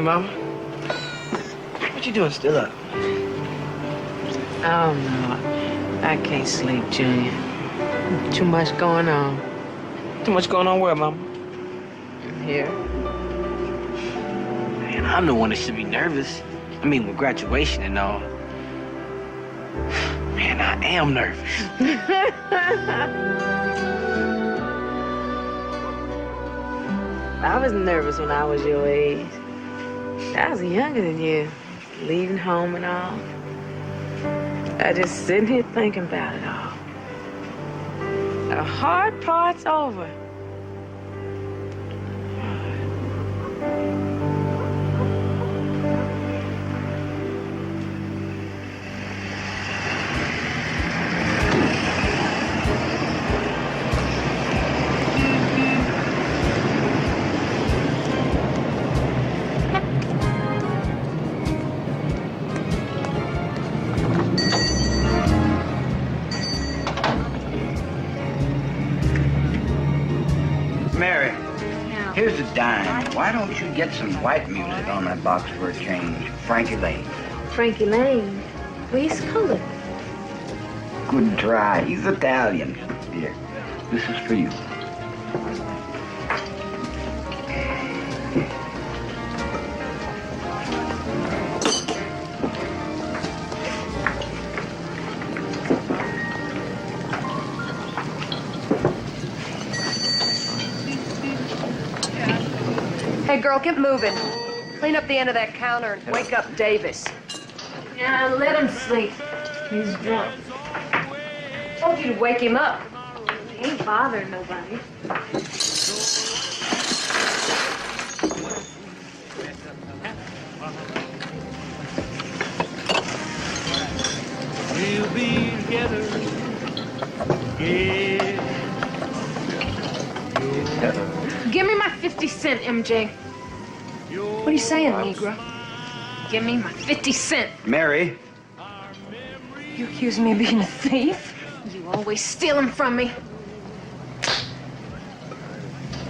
Mama. What you doing still up? Oh, no. I can't sleep, Junior. Too much going on. Too much going on where, Mama? Here. Man, I'm the one that should be nervous. I mean, with graduation and all. Man, I am nervous. I was nervous when I was your age. I was younger than you, leaving home and all. I just sitting here thinking about it all. The hard part's over. Mary, here's a dime. Why don't you get some white music on that box for a change? Frankie Lane. Frankie Lane? Well, he's colored. Good try. He's Italian. Here, this is for you. Hey, girl, get moving. Clean up the end of that counter and wake up Davis. Yeah, let him sleep. He's drunk. I told you to wake him up. He ain't bothering nobody. We'll be together. Yeah. Give me my 50 cent, MJ. What are you saying, Negra? Give me my 50 cent. Mary. You accusing me of being a thief? You always steal them from me.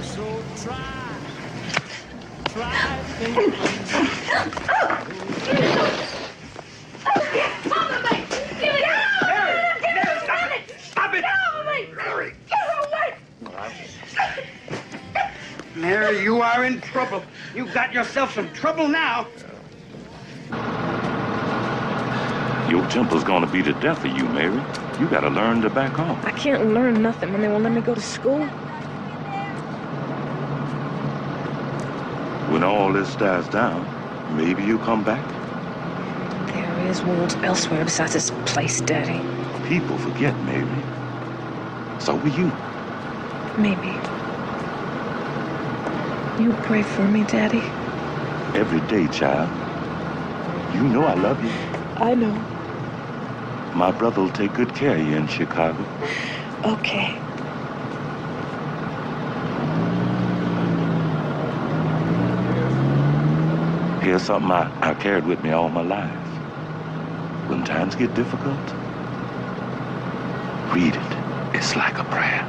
So try to Mary, you are in trouble. You got yourself some trouble now. Your temple's gonna be the death of you, Mary. You gotta learn to back off. I can't learn nothing when they won't let me go to school. When all this dies down, maybe you come back. There is worlds elsewhere besides this place, Daddy. People forget, Mary. So will you. Maybe. You pray for me, Daddy. Every day, child. You know I love you. I know. My brother'll take good care of you in Chicago. Okay. Here's something I carried with me all my life. When times get difficult, read it. It's like a prayer.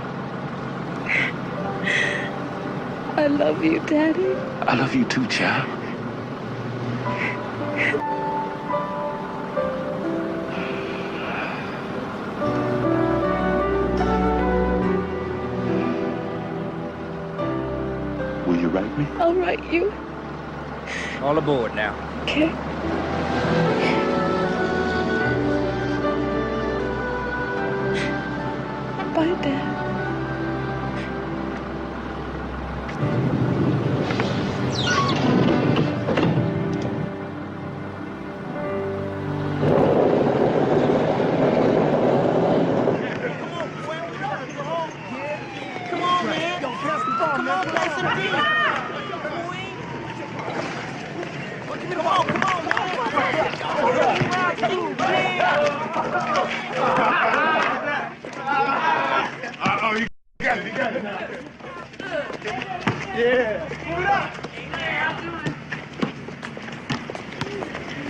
I love you, Daddy. I love you too, child. Will you write me? I'll write you. All aboard now. Okay. Bye, Dad.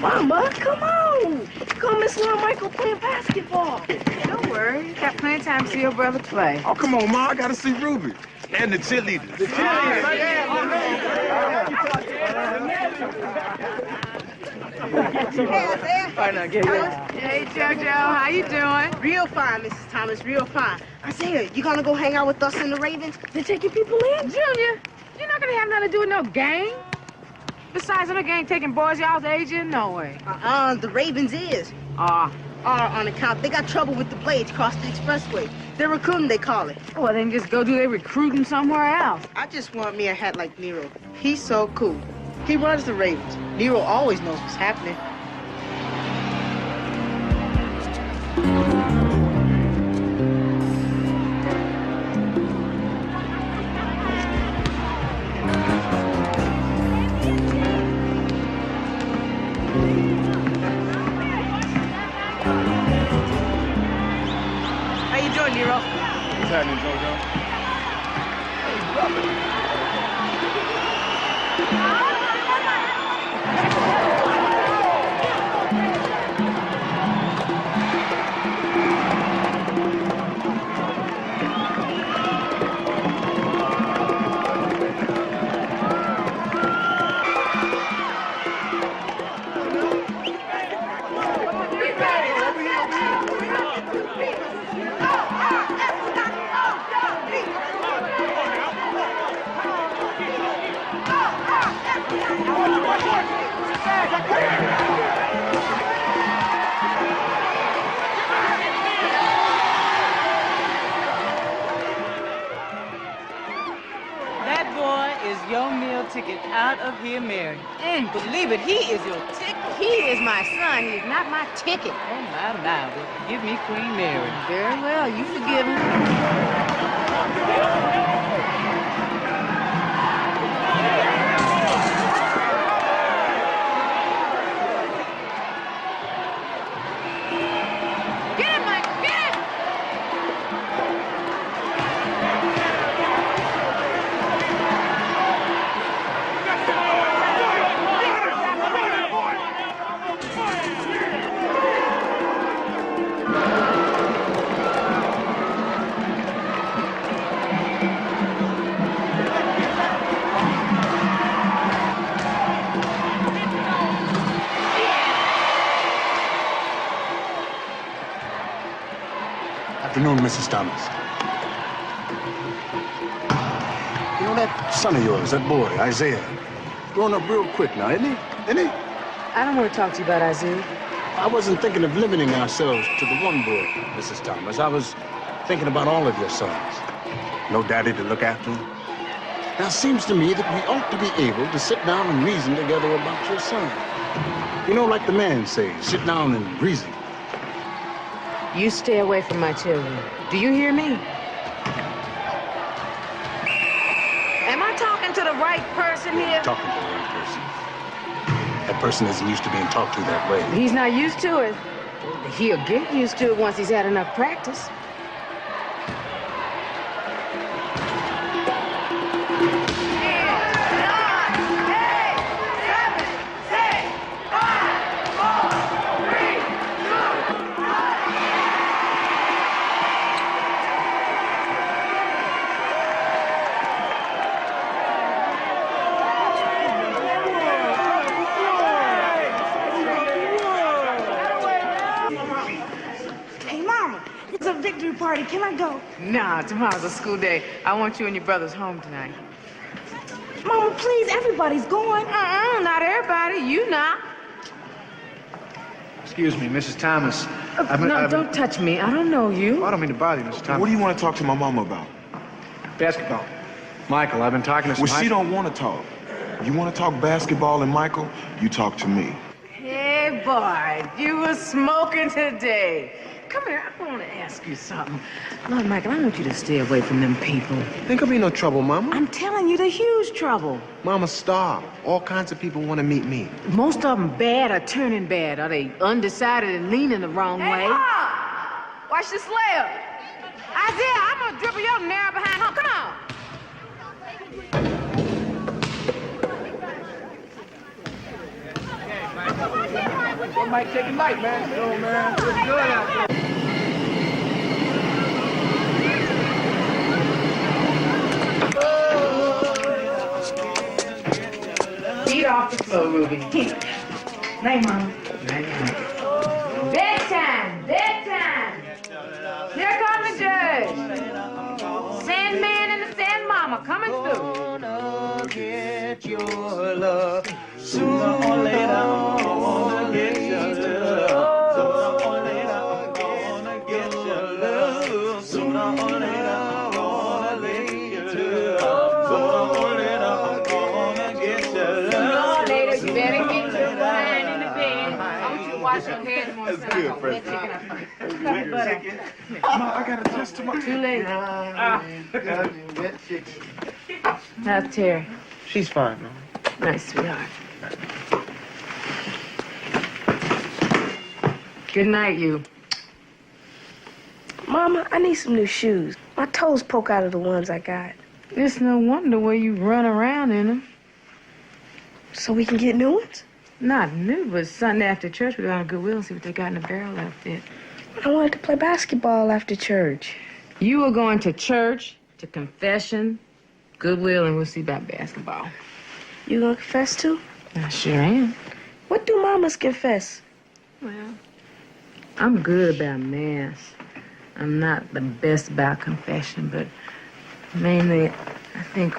Mama, come on. Come miss little Michael playing basketball. Don't worry. Got plenty of time to see your brother play. Oh, come on, Ma. I got to see Ruby. And the cheerleaders. The cheerleaders. Hey, JoJo, how you doing? Real fine, Mrs. Thomas, real fine. Isiah, you gonna go hang out with us and the Ravens? They take your people in? Junior, you're not gonna have nothing to do with no gang. Besides, no gang taking boys y'all's age in, no way. The Ravens is. Ah. On account, they got trouble with the blades across the expressway. They're recruiting, they call it. Well, then just go do their recruiting somewhere else. I just want me a hat like Nero. He's so cool. He runs the Ravens. Nero always knows what's happening. How you doing, Nero? What's happening, JoJo? That boy is your meal ticket out of here, Mary. Believe it, he is your ticket. He is my son. He is not my ticket. Oh, my, well, give me Queen Mary. Very well. You forgive him. Get him, Mike. Get him! Afternoon, Mrs. Thomas. You know that son of yours, that boy, Isiah, growing up real quick now, isn't he? Isn't he? I don't want to talk to you about Isiah. I wasn't thinking of limiting ourselves to the one boy, Mrs. Thomas. I was thinking about all of your sons. No daddy to look after them. Now, it seems to me that we ought to be able to sit down and reason together about your son. You know, like the man says, sit down and reason. You stay away from my children. Do you hear me? Am I talking to the right person here? Talking to the right person. That person isn't used to being talked to that way. He's not used to it. He'll get used to it once he's had enough practice. Party, can I go? Nah, tomorrow's a school day. I want you and your brothers home tonight. Mama, please, everybody's going. Not everybody. You not. Excuse me, Mrs. Thomas. Don't touch me. I don't know you. I don't mean to bother you, Mrs. Thomas. What do you want to talk to my mama about? Basketball. Michael, I've been talking to some... Well, she don't want to talk. You want to talk basketball and Michael, you talk to me. Hey, boy, you were smoking today. Come here, I want to ask you something. Lord, Michael, I want you to stay away from them people. Ain't gonna be no trouble, Mama. I'm telling you, they're huge trouble. Mama, stop. All kinds of people want to meet me. Most of them bad or turning bad. Are they undecided and leaning the wrong way? Mom! Watch this layup. Isiah, I'm gonna dribble your narrow behind home. Come on. Mike, take it light, man. Yo, man. It's good out there. Beat off. go, Ruby. Night, Mama. Bedtime! Bedtime! Here comes the judge. Sandman and the Sand Mama coming through. Gonna get your love. Sooner or later, I'm gonna get your love. Sooner or later, I'm gonna get your love. Sooner or later, I'm gonna get your love. Sooner or later, I'm gonna get your love. Sooner or later, you better get your behind in the bed. I want you to wash your hair tomorrow. That's good, Fred. Mom, I got to test tomorrow. too late. How's Terry? She's fine, Mom. Nice, sweetheart. Good night, you. Mama, I need some new shoes. My toes poke out of the ones I got. It's no wonder where you run around in them. So we can get new ones? Not new, but Sunday after church we go down to Goodwill and see what they got in the barrel outfit. I wanted to play basketball after church. You are going to church, to confession, Goodwill, and we'll see about basketball. You gonna confess too? I sure am. What do mamas confess? Well, I'm good about mass. I'm not the best about confession, but mainly I think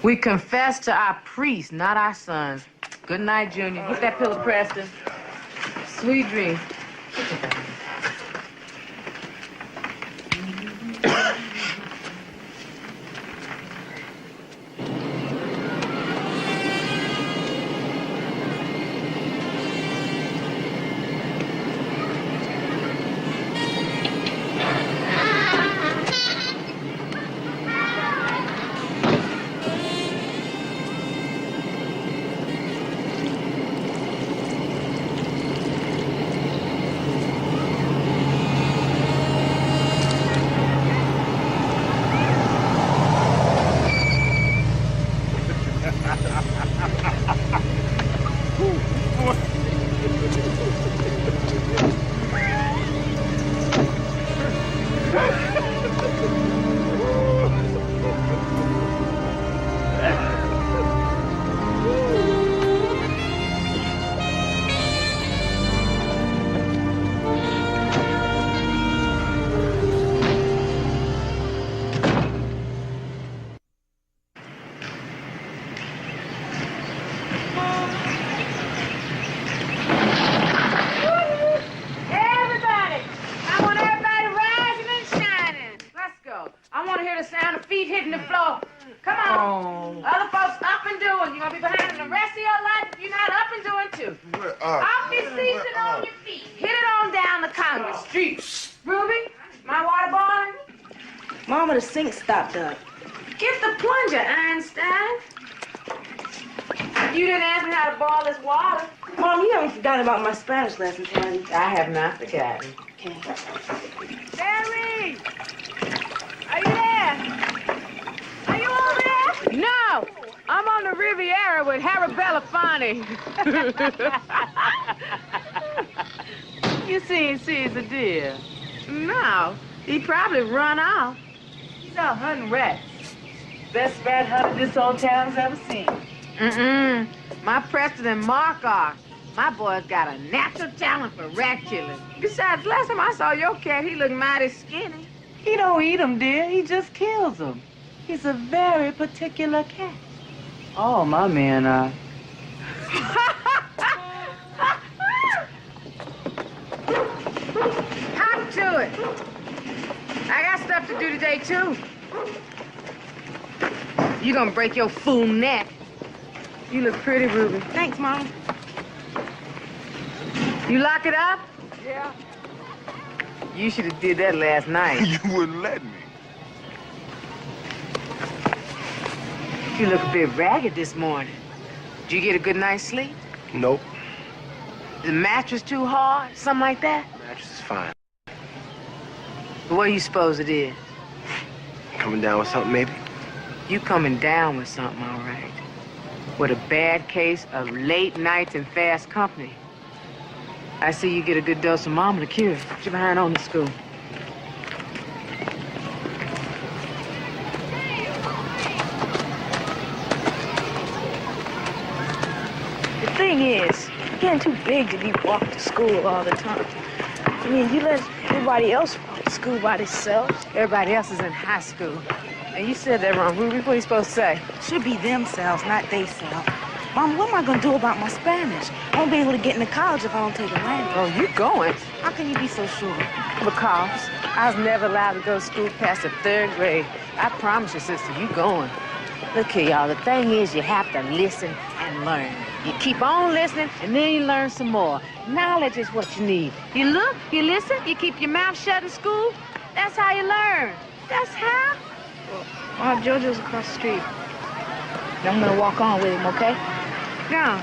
we confess to our priests, not our sons. Good night, Junior. Get that pillow, Preston. Sweet dreams. The sink stopped up. Get the plunger, Einstein. You didn't ask me how to boil this water. Mom, you haven't forgotten about my Spanish lessons, have you? I have not forgotten. Okay. Terry! Are you there? Are you over there? No! I'm on the Riviera with Harry Belafonte. You see Caesar, dear? No, he probably run off. He's out hunting rats. Best rat hunter this old town's ever seen. Mm-mm. My Preston and Mark are. My boy's got a natural talent for rat killing. Besides, last time I saw your cat, he looked mighty skinny. He don't eat them, dear. He just kills them. He's a very particular cat. All my men are. Hop to it. I got stuff to do today, too. You gonna break your fool neck. You look pretty, Ruby. Thanks, Mom. You lock it up? Yeah. You should have did that last night. You wouldn't let me. You look a bit ragged this morning. Did you get a good night's sleep? Nope. Is the mattress too hard? Something like that? Mattress is fine. But what do you suppose it is? Coming down with something, maybe? You coming down with something, all right. With a bad case of late nights and fast company. I see you get a good dose of mama to cure. Get you behind on to school. thing is, you're getting too big to be walked to school all the time. I mean, you let everybody else walk to school by themselves. Everybody else is in high school. And you said that wrong, Ruby. What are you supposed to say? Should be themselves, not theyself. Mom, what am I gonna do about my Spanish? I won't be able to get into college if I don't take a language. Oh, you going? How can you be so sure? Because I was never allowed to go to school past the 3rd grade. I promise you, sister, you going. Look here, y'all. The thing is, you have to listen and learn. You keep on listening, and then you learn some more. Knowledge is what you need. You look, you listen, you keep your mouth shut in school. That's how you learn. That's how. Well, JoJo's across the street. I'm gonna walk on with him, okay? Go.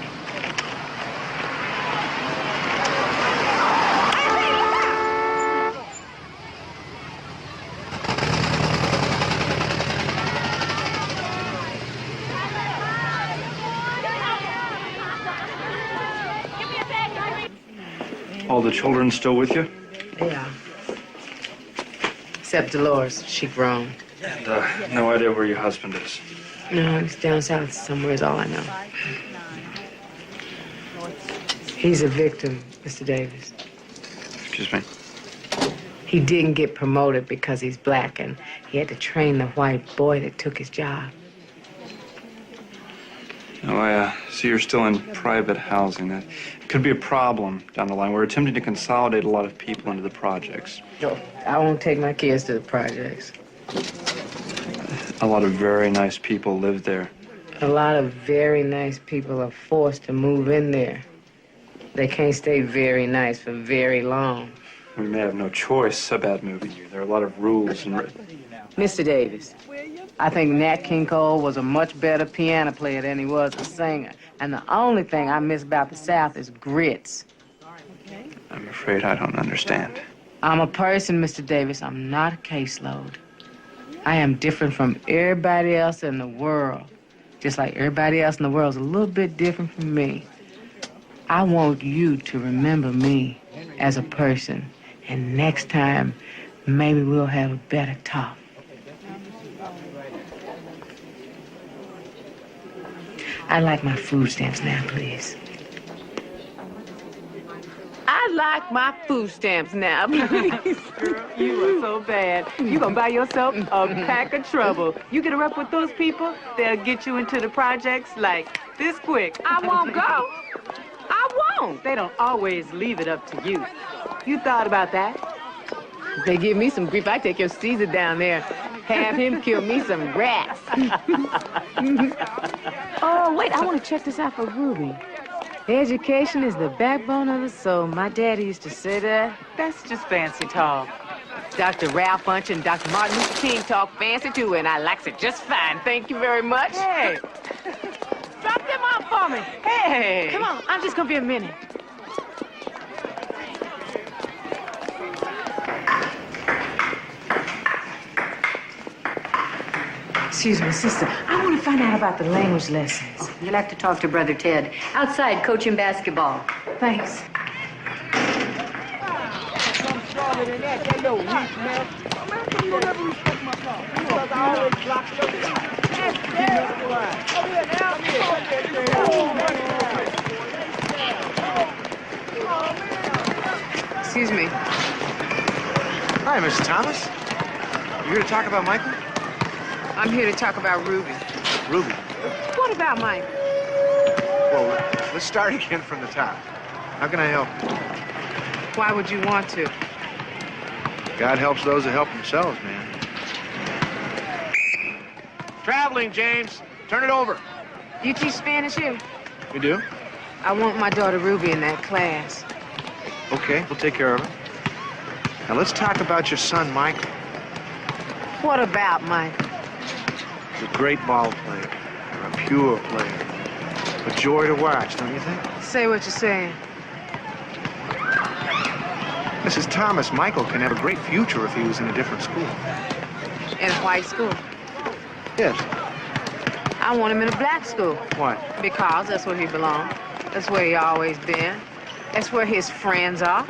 All the children still with you? Yeah. Except Dolores. She grown. And no idea where your husband is. No, he's down south somewhere is all I know. He's a victim, Mr. Davis. Excuse me? He didn't get promoted because he's black, and he had to train the white boy that took his job. Oh, I see you're still in private housing. That could be a problem down the line. We're attempting to consolidate a lot of people into the projects. No, I won't take my kids to the projects. A lot of very nice people live there. A lot of very nice people are forced to move in there. They can't stay very nice for very long. We may have no choice about moving you. There are a lot of rules and... Mr. Davis, I think Nat King Cole was a much better piano player than he was a singer. And the only thing I miss about the South is grits. I'm afraid I don't understand. I'm a person, Mr. Davis. I'm not a caseload. I am different from everybody else in the world. Just like everybody else in the world is a little bit different from me. I want you to remember me as a person. And next time, maybe we'll have a better talk. I'd like my food stamps now, please. I'd like my food stamps now, please. Girl, you are so bad. You gonna buy yourself a pack of trouble. You get her up with those people, they'll get you into the projects like this quick. I won't go. I won't. They don't always leave it up to you. You thought about that? If they give me some grief, I take your Caesar down there. Have him kill me some rats. Oh, wait, I want to check this out for Ruby. Education is the backbone of the soul. My daddy used to say that. That's just fancy talk. Dr. Ralph Bunch and Dr. Martin Luther King talk fancy too, and I likes it just fine. Thank you very much. Hey, drop them off for me. Hey. Come on, I'm just gonna be a minute. Excuse me, sister. I want to find out about the language lessons. You'll have to talk to Brother Ted. Outside, coaching basketball. Thanks. Excuse me. Hi, Mrs. Thomas. You here to talk about Michael? I'm here to talk about Ruby. Ruby. What about Mike? Well, let's start again from the top. How can I help you? Why would you want to? God helps those that help themselves, man. Traveling, James. Turn it over. You teach Spanish here? You do? I want my daughter Ruby in that class. Okay, we'll take care of her. Now let's talk about your son, Michael. What about Michael? He's a great ball player. A pure player. A joy to watch, don't you think? Say what you're saying. Mrs. Thomas, Michael can have a great future if he was in a different school. In a white school? Yes. I want him in a black school. Why? Because that's where he belongs. That's where he always been. That's where his friends are.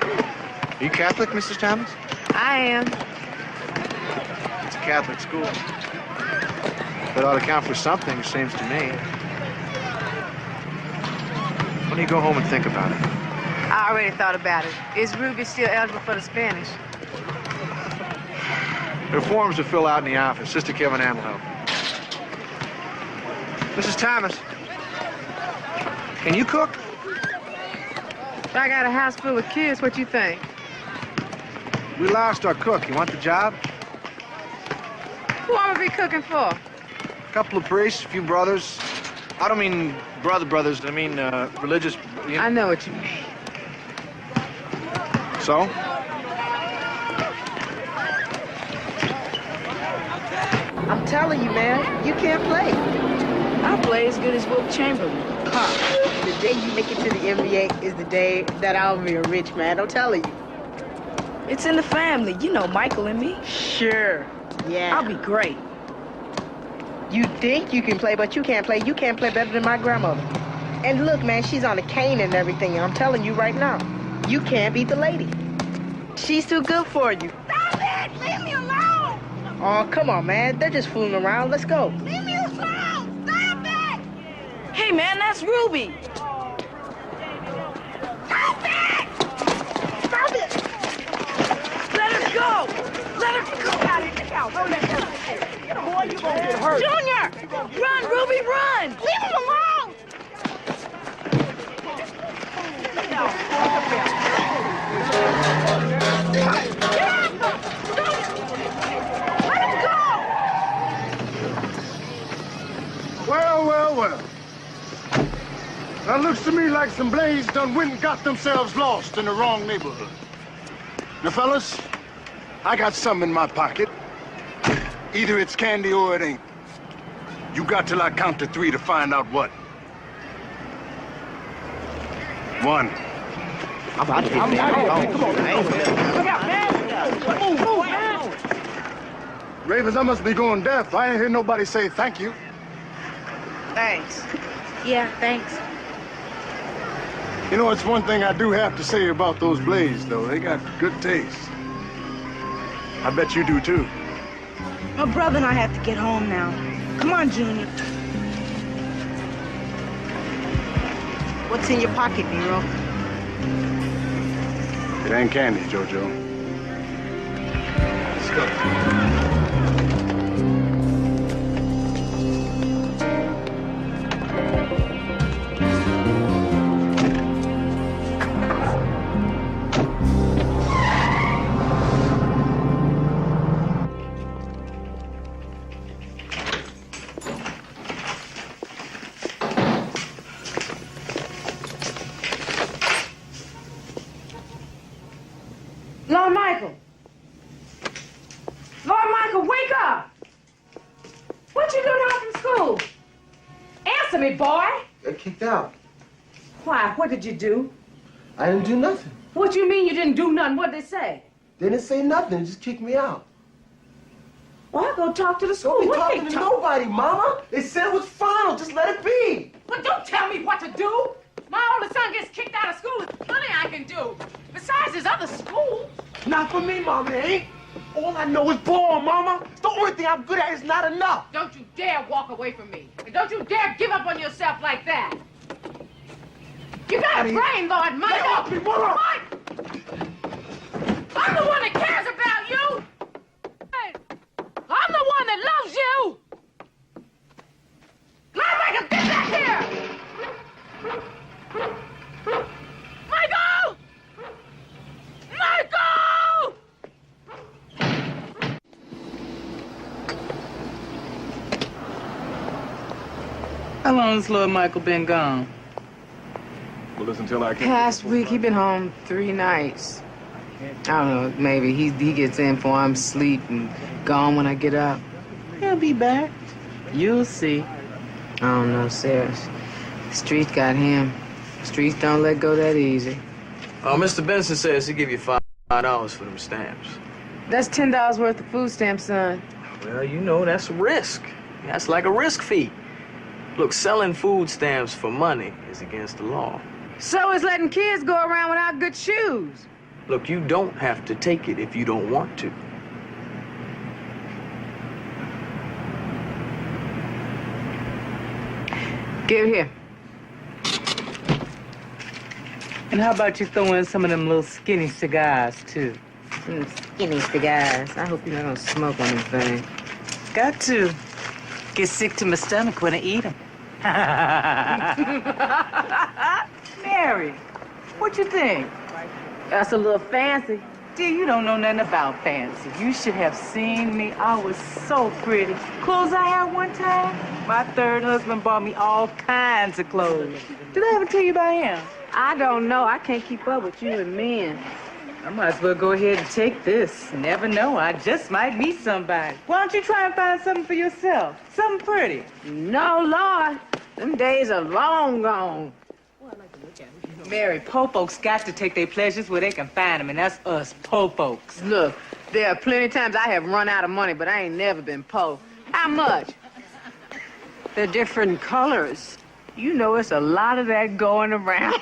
Are you Catholic, Mrs. Thomas? I am. It's a Catholic school. That ought to count for something, it seems to me. Why don't you go home and think about it? I already thought about it. Is Ruby still eligible for the Spanish? There are forms to fill out in the office. Sister Kevin Ann will help. Mrs. Thomas, can you cook? I got a house full of kids. What you think? We lost our cook. You want the job? Who am I be cooking for? A couple of priests, a few brothers. I don't mean brothers. I mean religious. You know. I know what you mean. So? I'm telling you, man, you can't play. I play as good as Wilt Chamberlain. Huh. The day you make it to the NBA is the day that I'll be a rich man. I'm telling you. It's in the family. You know Michael and me. Sure. Yeah. I'll be great. You think you can play, but you can't play. You can't play better than my grandmother. And look, man, she's on a cane and everything. And I'm telling you right now, you can't beat the lady. She's too good for you. Stop it! Leave me alone! Oh, come on, man. They're just fooling around. Let's go. Leave me alone! Stop it! Hey, man, that's Ruby. Stop it! Stop it! Let her go! Let her go! Get out! Don't let her. Boy, you gonna get hurt. Junior! Run, Ruby, run! Leave him alone! Well. That looks to me like some blades done went and got themselves lost in the wrong neighborhood. Now, fellas, I got something in my pocket. Either it's candy or it ain't. You got till I count to 3 to find out what. 1. I'm about to get mad. Come on, man. Look out, man. Move, man. Ravens, I must be going deaf. I ain't hear nobody say thank you. Thanks. Yeah, thanks. You know, it's one thing I do have to say about those blades, though. They got good taste. I bet you do, too. My brother and I have to get home now. Come on, Junior. What's in your pocket, Nero? It ain't candy, Jojo. Let's go. Lord Michael! Lord Michael, wake up! What you doing home from school? Answer me, boy! Got kicked out. Why? What did you do? I didn't do nothing. What you mean you didn't do nothing? What'd they say? They didn't say nothing. They just kicked me out. Well, I'll go talk to the school. Don't be What talking they to talk- nobody, Mama. They said it was final. Just let it be. But don't tell me what to do. My oldest son gets kicked out of school. There's plenty I can do. Besides, there's other schools. Not for me, Mama. It ain't. All I know is ball, Mama. The only thing I'm good at is not enough. Don't you dare walk away from me. And don't you dare give up on yourself like that. You got a brain, Lord Michael. Get off me, Mama. Mike! I'm the one that cares about you. Hey, I'm the one that loves you. Lord Michael, get back here. Michael! Michael! How long has Lord Michael been gone? Well, listen till I can. Past week, he been home 3 nights. I don't know, maybe he gets in before I'm asleep and gone when I get up. He'll be back. You'll see. I don't know, Sarah. The streets got him. Streets don't let go that easy. Oh, Mr. Benson says he'll give you $5 for them stamps. That's $10 worth of food stamps, son. Well, you know, that's a risk. That's like a risk fee. Look, selling food stamps for money is against the law. So is letting kids go around without good shoes. Look, you don't have to take it if you don't want to. Give it here. And how about you throw in some of them little skinny cigars, too? Skinny cigars. I hope you're not gonna smoke on them things. Got to. Get sick to my stomach when I eat them. Mary, what you think? That's a little fancy. Dear, you don't know nothing about fancy. You should have seen me. I was so pretty. Clothes I had one time, my third husband bought me all kinds of clothes. Did I ever tell you about him? I don't know. I can't keep up with you and men. I might as well go ahead and take this. Never know. I just might meet somebody. Why don't you try and find something for yourself? Something pretty. No, Lord. Them days are long gone. Mary, po folks got to take their pleasures where they can find them, and that's us, po folks. Look, there are plenty of times I have run out of money, but I ain't never been po. How much? They're different colors. You know it's a lot of that going around.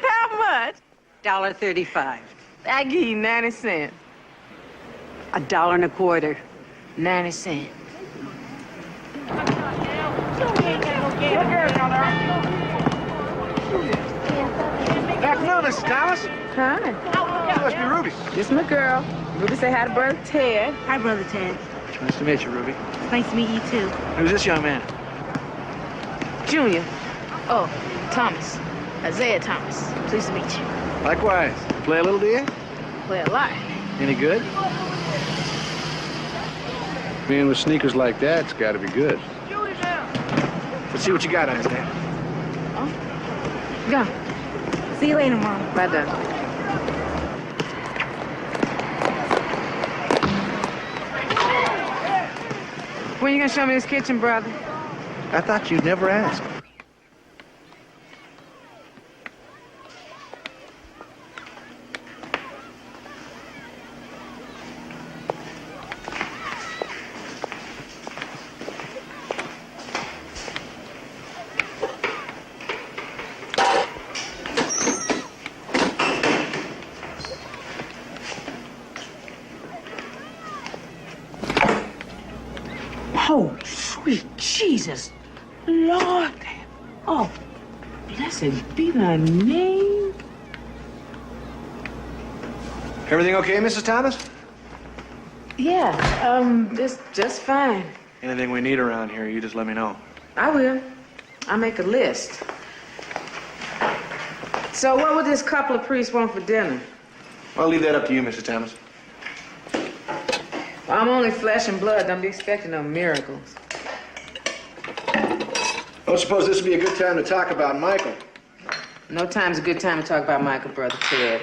How much? $1.35. I give you 90 cents. $1.25. 90 cents. Afternoon, Mrs. Thomas. Hi. Must be Ruby. This is my girl. Ruby say hi to Brother Ted. Hi, Brother Ted. Nice to meet you, Ruby. Nice to meet you, too. Who's this young man? Junior. Oh, Thomas. Isiah Thomas. Pleased to meet you. Likewise. Play a little, do you? Play a lot. Any good? Being with sneakers like that, it's got to be good. Let's see what you got on this man. Oh. Go. See you later, Mom. Bye, done. When you gonna show me this kitchen, brother? I thought you'd never ask. Oh, sweet Jesus. Lord. Oh, blessed be thy name. Everything okay, Mrs. Thomas? Yeah, just fine. Anything we need around here, you just let me know. I will. I'll make a list. So what would this couple of priests want for dinner? I'll leave that up to you, Mrs. Thomas. Well, I'm only flesh and blood. Don't be expecting no miracles. I don't suppose this would be a good time to talk about Michael. No time's a good time to talk about Michael, Brother Ted.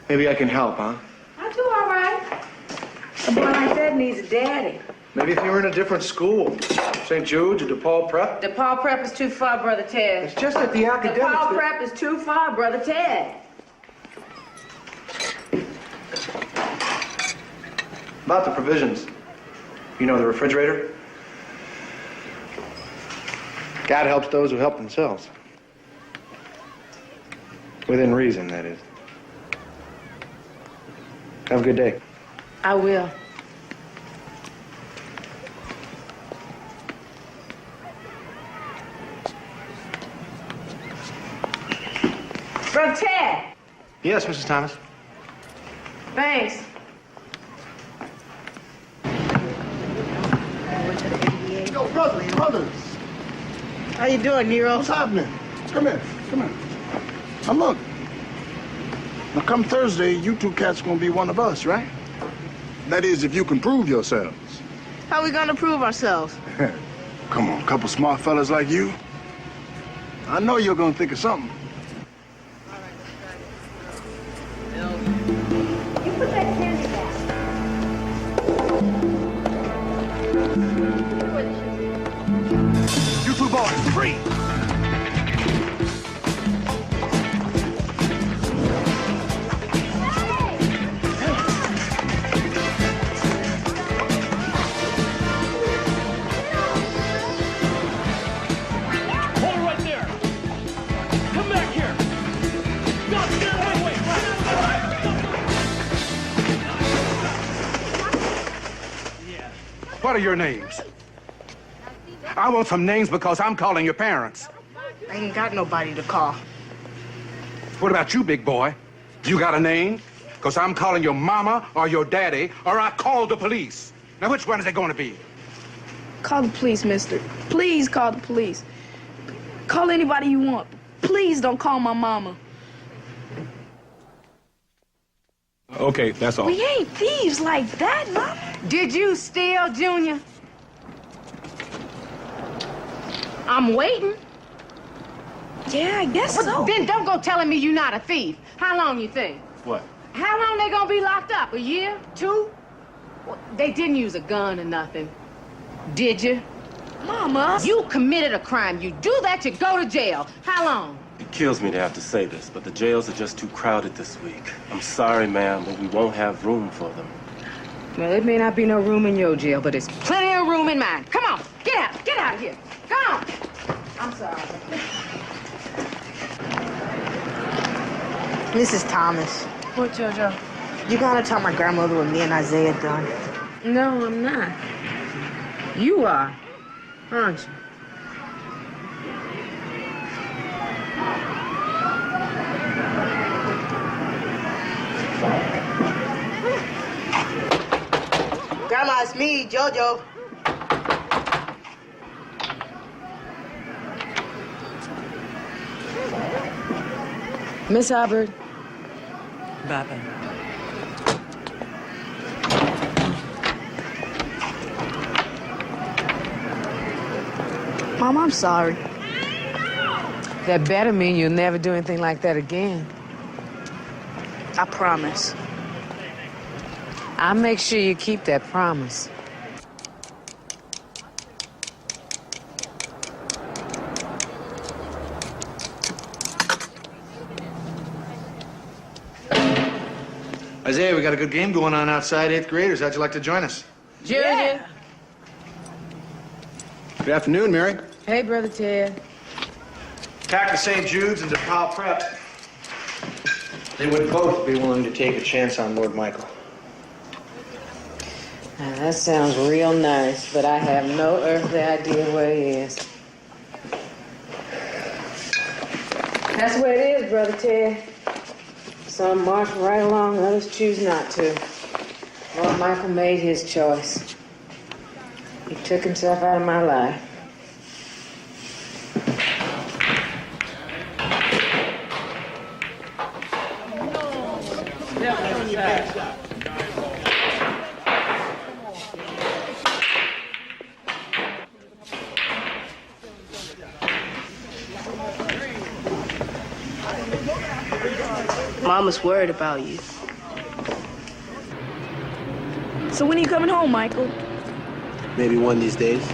Maybe I can help, huh? I do all right. A boy like that needs a daddy. Maybe if you were in a different school. St. Jude's or DePaul Prep? DePaul Prep is too far, Brother Ted. It's just that the academics... DePaul Prep is too far, Brother Ted. About the provisions. You know, the refrigerator? God helps those who help themselves. Within reason, that is. Have a good day. I will. Brother Ted. Yes, Mrs. Thomas. Thanks. Yo, brothers. How you doing, Nero? What's happening? Come here. Now look. Now come Thursday, you two cats gonna be one of us, right? That is, if you can prove yourselves. How we gonna prove ourselves? Come on, couple smart fellas like you. I know you're gonna think of something. You put that candy back. You two boys, free. What are your names? I want some names because I'm calling your parents. I ain't got nobody to call. What about you, big boy? You got a name? Because I'm calling your mama or your daddy, or I call the police. Now, which one is it going to be? Call the police, mister. Please call the police. Call anybody you want. Please don't call my mama. Okay, that's all. We ain't thieves like that, Mama. Did you steal, Junior? I'm waiting. Yeah, I guess so. Then don't go telling me you're not a thief. How long you think? What? How long they gonna be locked up? A year? 2? Well, they didn't use a gun or nothing. Did you? Mama. You committed a crime. You do that, you go to jail. How long? It kills me to have to say this, but the jails are just too crowded this week. I'm sorry, ma'am, but we won't have room for them. Well, it may not be no room in your jail, but there's plenty of room in mine. Come on, get out of here. Come on. I'm sorry. Mrs. Thomas. What, JoJo? You gotta tell my grandmother what me and Isaiah done. No, I'm not. You are, aren't you? Grandma, it's me, JoJo. Miss Hubbard. Bye-bye. Mom, I'm sorry. That better mean you'll never do anything like that again. I promise. I'll make sure you keep that promise. Isaiah, we got a good game going on outside, 8th graders. How'd you like to join us? Junior. Good afternoon, Mary. Hey, Brother Ted. Back to St. Jude's and DePaul Prep. They would both be willing to take a chance on Lord Michael. Now, that sounds real nice, but I have no earthly idea where he is. That's where it is, Brother Ted. Some march right along, others choose not to. Lord Michael made his choice. He took himself out of my life. Mama's worried about you. So when are you coming home, Michael? Maybe one of these days.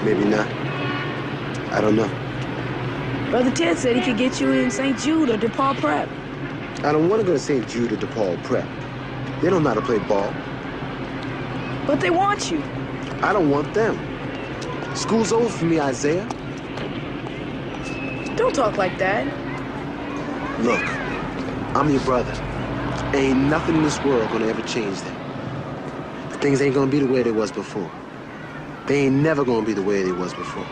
Maybe not. I don't know. Brother Ted said he could get you in St. Jude or DePaul Prep. I don't want to go to St. Jude or DePaul Prep. They don't know how to play ball. But they want you. I don't want them. School's over for me, Isaiah. Don't talk like that. Look, I'm your brother. Ain't nothing in this world gonna ever change that. Things ain't gonna be the way they was before. They ain't never gonna be the way they was before.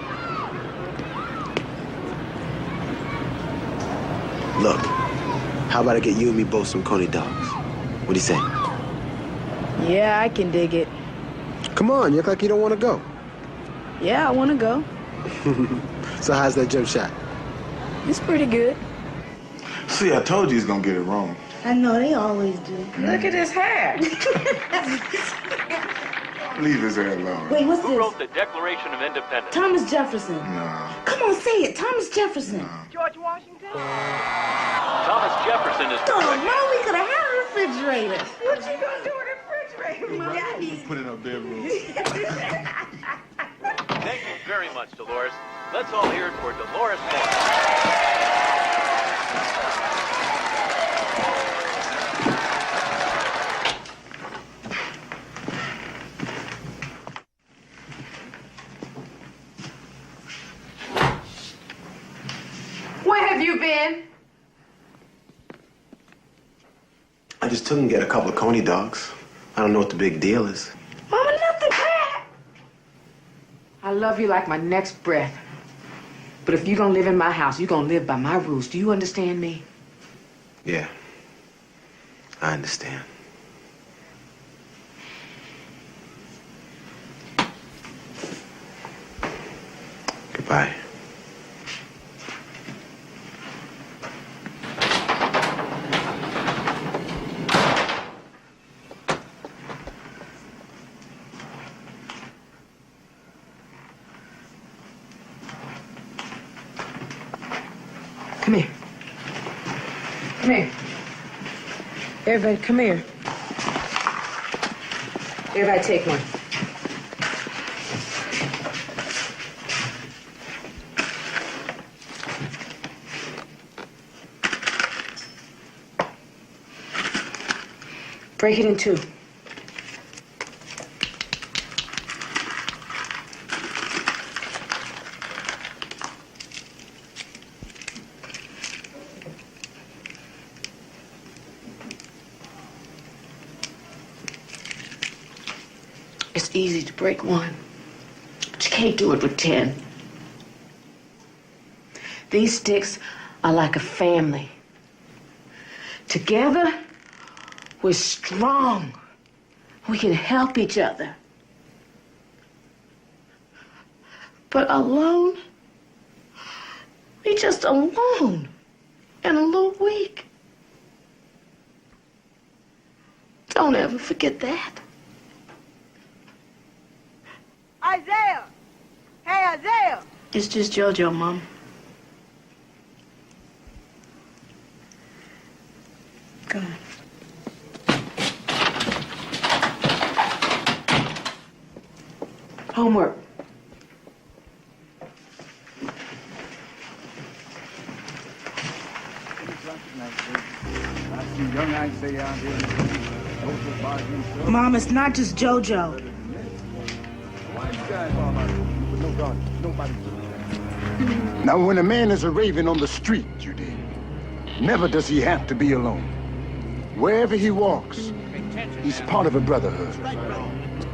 Look, how about I get you and me both some coney dogs? What do you say? Yeah, I can dig it. Come on, you look like you don't want to go. Yeah, I want to go. So how's that jump shot? It's pretty good. See, I told you he's gonna get it wrong. I know, they always do. Look at his hair. Leave his hair alone. Wait, what's Who this? wrote the Declaration of Independence? Thomas Jefferson. No. Come on, say it. Thomas Jefferson. George Washington? Thomas Jefferson is Oh, correct. Mom, we could have had a refrigerator. What you gonna do with the refrigerator, Mom? Put it in a bedroom. Thank you very much, Dolores. Let's all hear it for Dolores Moore. Where have you been? I just took and get a couple of coney dogs. I don't know what the big deal is. Mama, nothing bad. I love you like my next breath. But if you're gonna live in my house, you're gonna live by my rules. Do you understand me? Yeah. I understand. Goodbye. Come here. Come here. Everybody, come here. Everybody take one. Break it in two. It's easy to break one, but you can't do it with 10. These sticks are like a family. Together, we're strong. We can help each other. But alone, we're just alone and a little weak. Don't ever forget that. Isaiah! Hey, Isaiah! It's just JoJo, Mom. Go on. Homework. Mom, it's not just JoJo. Now, when a man is a raven on the street, Judy, never does he have to be alone. Wherever he walks, he's part of a brotherhood.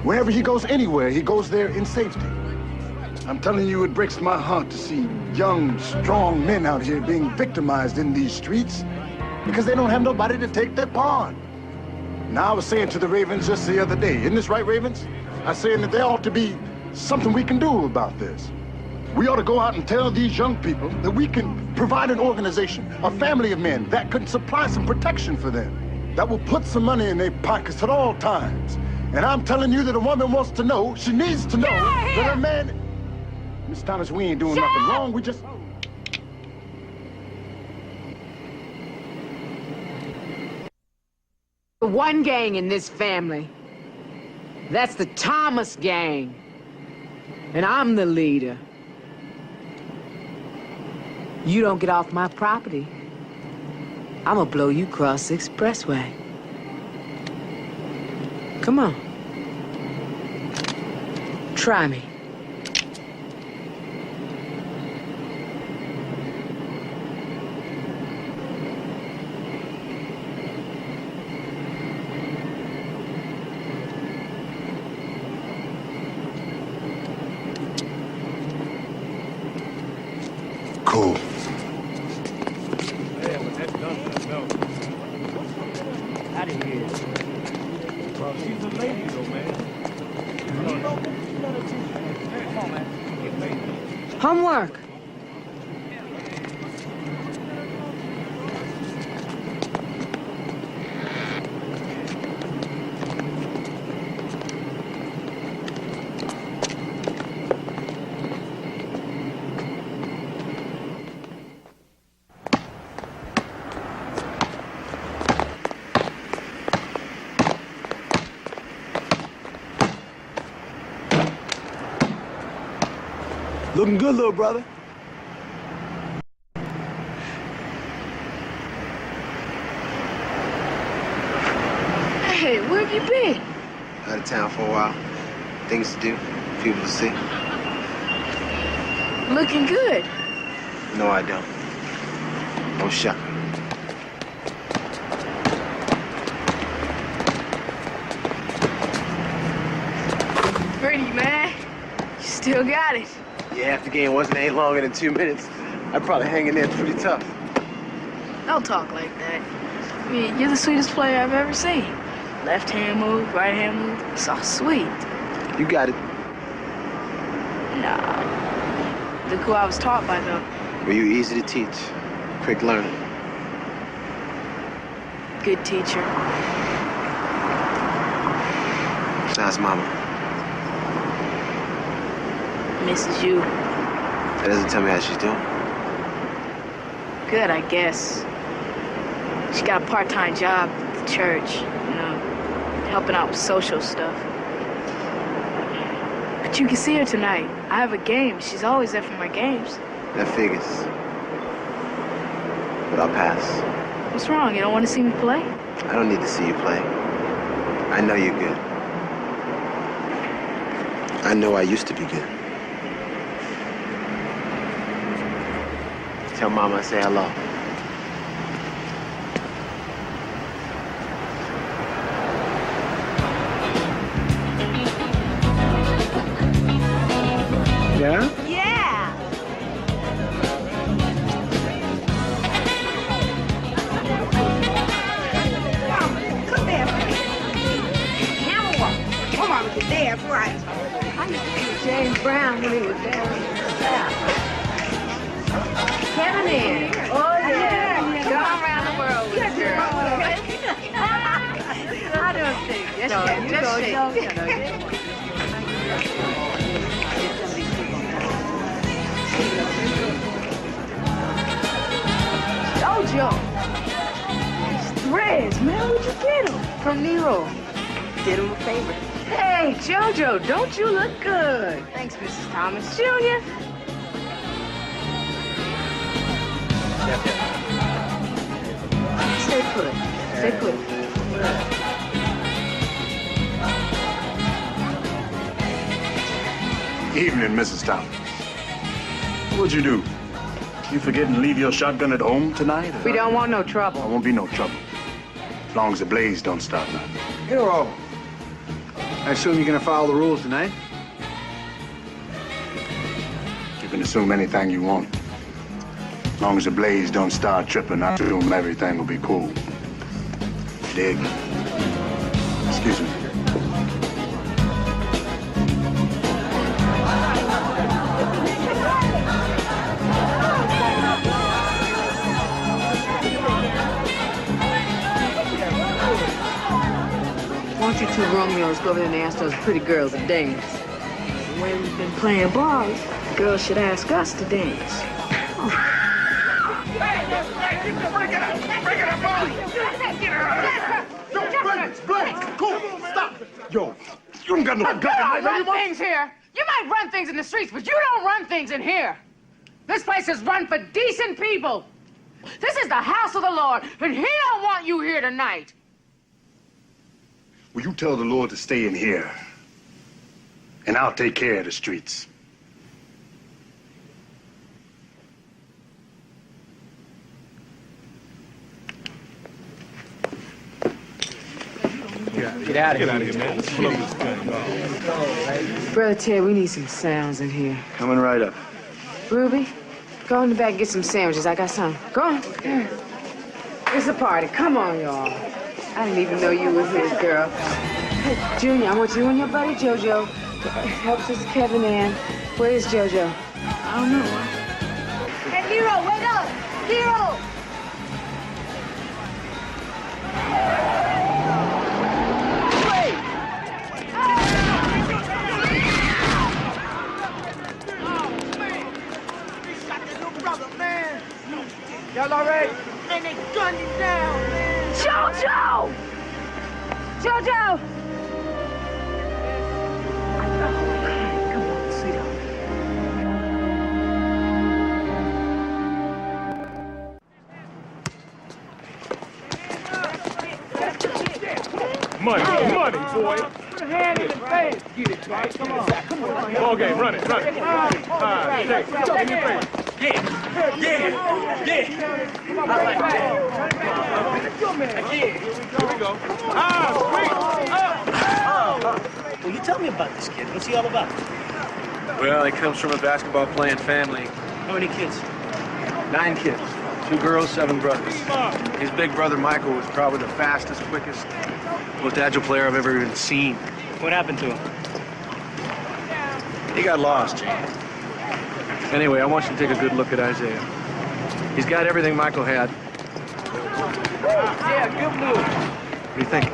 Whenever he goes anywhere, he goes there in safety. I'm telling you, it breaks my heart to see young, strong men out here being victimized in these streets because they don't have nobody to take their part. Now, I was saying to the Ravens just the other day, isn't this right, Ravens? I was saying that there ought to be something we can do about this. We ought to go out and tell these young people that we can provide an organization, a family of men that can supply some protection for them, that will put some money in their pockets at all times. And I'm telling you that a woman wants to know, she needs to know that her man... Miss Thomas, we ain't doing nothing wrong, we just... One gang in this family. That's the Thomas gang. And I'm the leader. You don't get off my property, I'm gonna blow you across the expressway. Come on. Try me. Cool. Out of here. Well, she's a lady, though, man. Come on, man. Get lazy. Homework. Looking good, little brother. Hey, where have you been? Out of town for a while. Things to do, people to see. Looking good. No, I don't. No shopping. Pretty, man. You Still got it. Yeah, if the game wasn't any longer than 2 minutes, I'd probably hang in there pretty tough. Don't talk like that. I mean, you're the sweetest player I've ever seen. Left hand move, right hand move. It's all sweet. You got it. Nah. Look who I was taught by, though. Were you easy to teach? Quick learner? Good teacher. So how's Mama? Misses you. That doesn't tell me how she's doing. Good, I guess. She got a part-time job at the church, you know, helping out with social stuff. But you can see her tonight. I have a game. She's always there for my games. That figures. But I'll pass. What's wrong? You don't want to see me play? I don't need to see you play. I know you're good. I know I used to be good. Tell Mama I say hello. Yeah? Yeah. Come there. Camel walk. Come on, get there, right. I used to be with James Brown when he was there. Kevin in. Oh, yeah. Go around the world with the girl. I don't think. Just Jojo. Threads, man. Where'd you get them? From Nero. Did him a favor. Hey, Jojo, don't you look good? Thanks, Mrs. Thomas. Junior. Stay put. Stay put. Evening, Mrs. Thomas. What'd you do? You forgetting to leave your shotgun at home tonight? We don't want no trouble. There won't be no trouble. As long as the blaze don't start nothing. Hero, I assume you're gonna follow the rules tonight? You can assume anything you want. As long as the blaze don't start tripping, I assume everything will be cool. Dig? Excuse me. Why don't you two Romeos go over there and ask those pretty girls to dance? The way we've been playing ball, girls should ask us to dance. Yo, you don't got no gun. You run things here. You might run things in the streets, but you don't run things in here. This place is run for decent people. This is the house of the Lord, and he don't want you here tonight. Will you tell the Lord to stay in here? And I'll take care of the streets. Get out of here, man. Let's float this gun. Brother Ted, we need some sounds in here. Coming right up. Ruby, go in the back and get some sandwiches. I got some. Go on. Here. It's a party. Come on, y'all. I didn't even know you were here, girl. Hey, Junior, I want you and your buddy JoJo. Helps us Kevin in. Where is JoJo? I don't know. Hey, Nero, wait up! Nero! Y'all all right? Man, they gunned him down, man! Jojo! Jojo! Come on, sweetheart. Money, boy. Put a hand in the face. Get it, right? Come on. Ball game, run it. 5, 6, in your face. Yeah. Here we go. Well, you tell me about this kid. What's he all about? Well, he comes from a basketball-playing family. How many kids? 9 kids. 2 girls, 7 brothers. His big brother, Michael, was probably the fastest, quickest, most agile player I've ever even seen. What happened to him? He got lost, Gene. Anyway, I want you to take a good look at Isaiah. He's got everything Michael had. Yeah, good move. What do you think?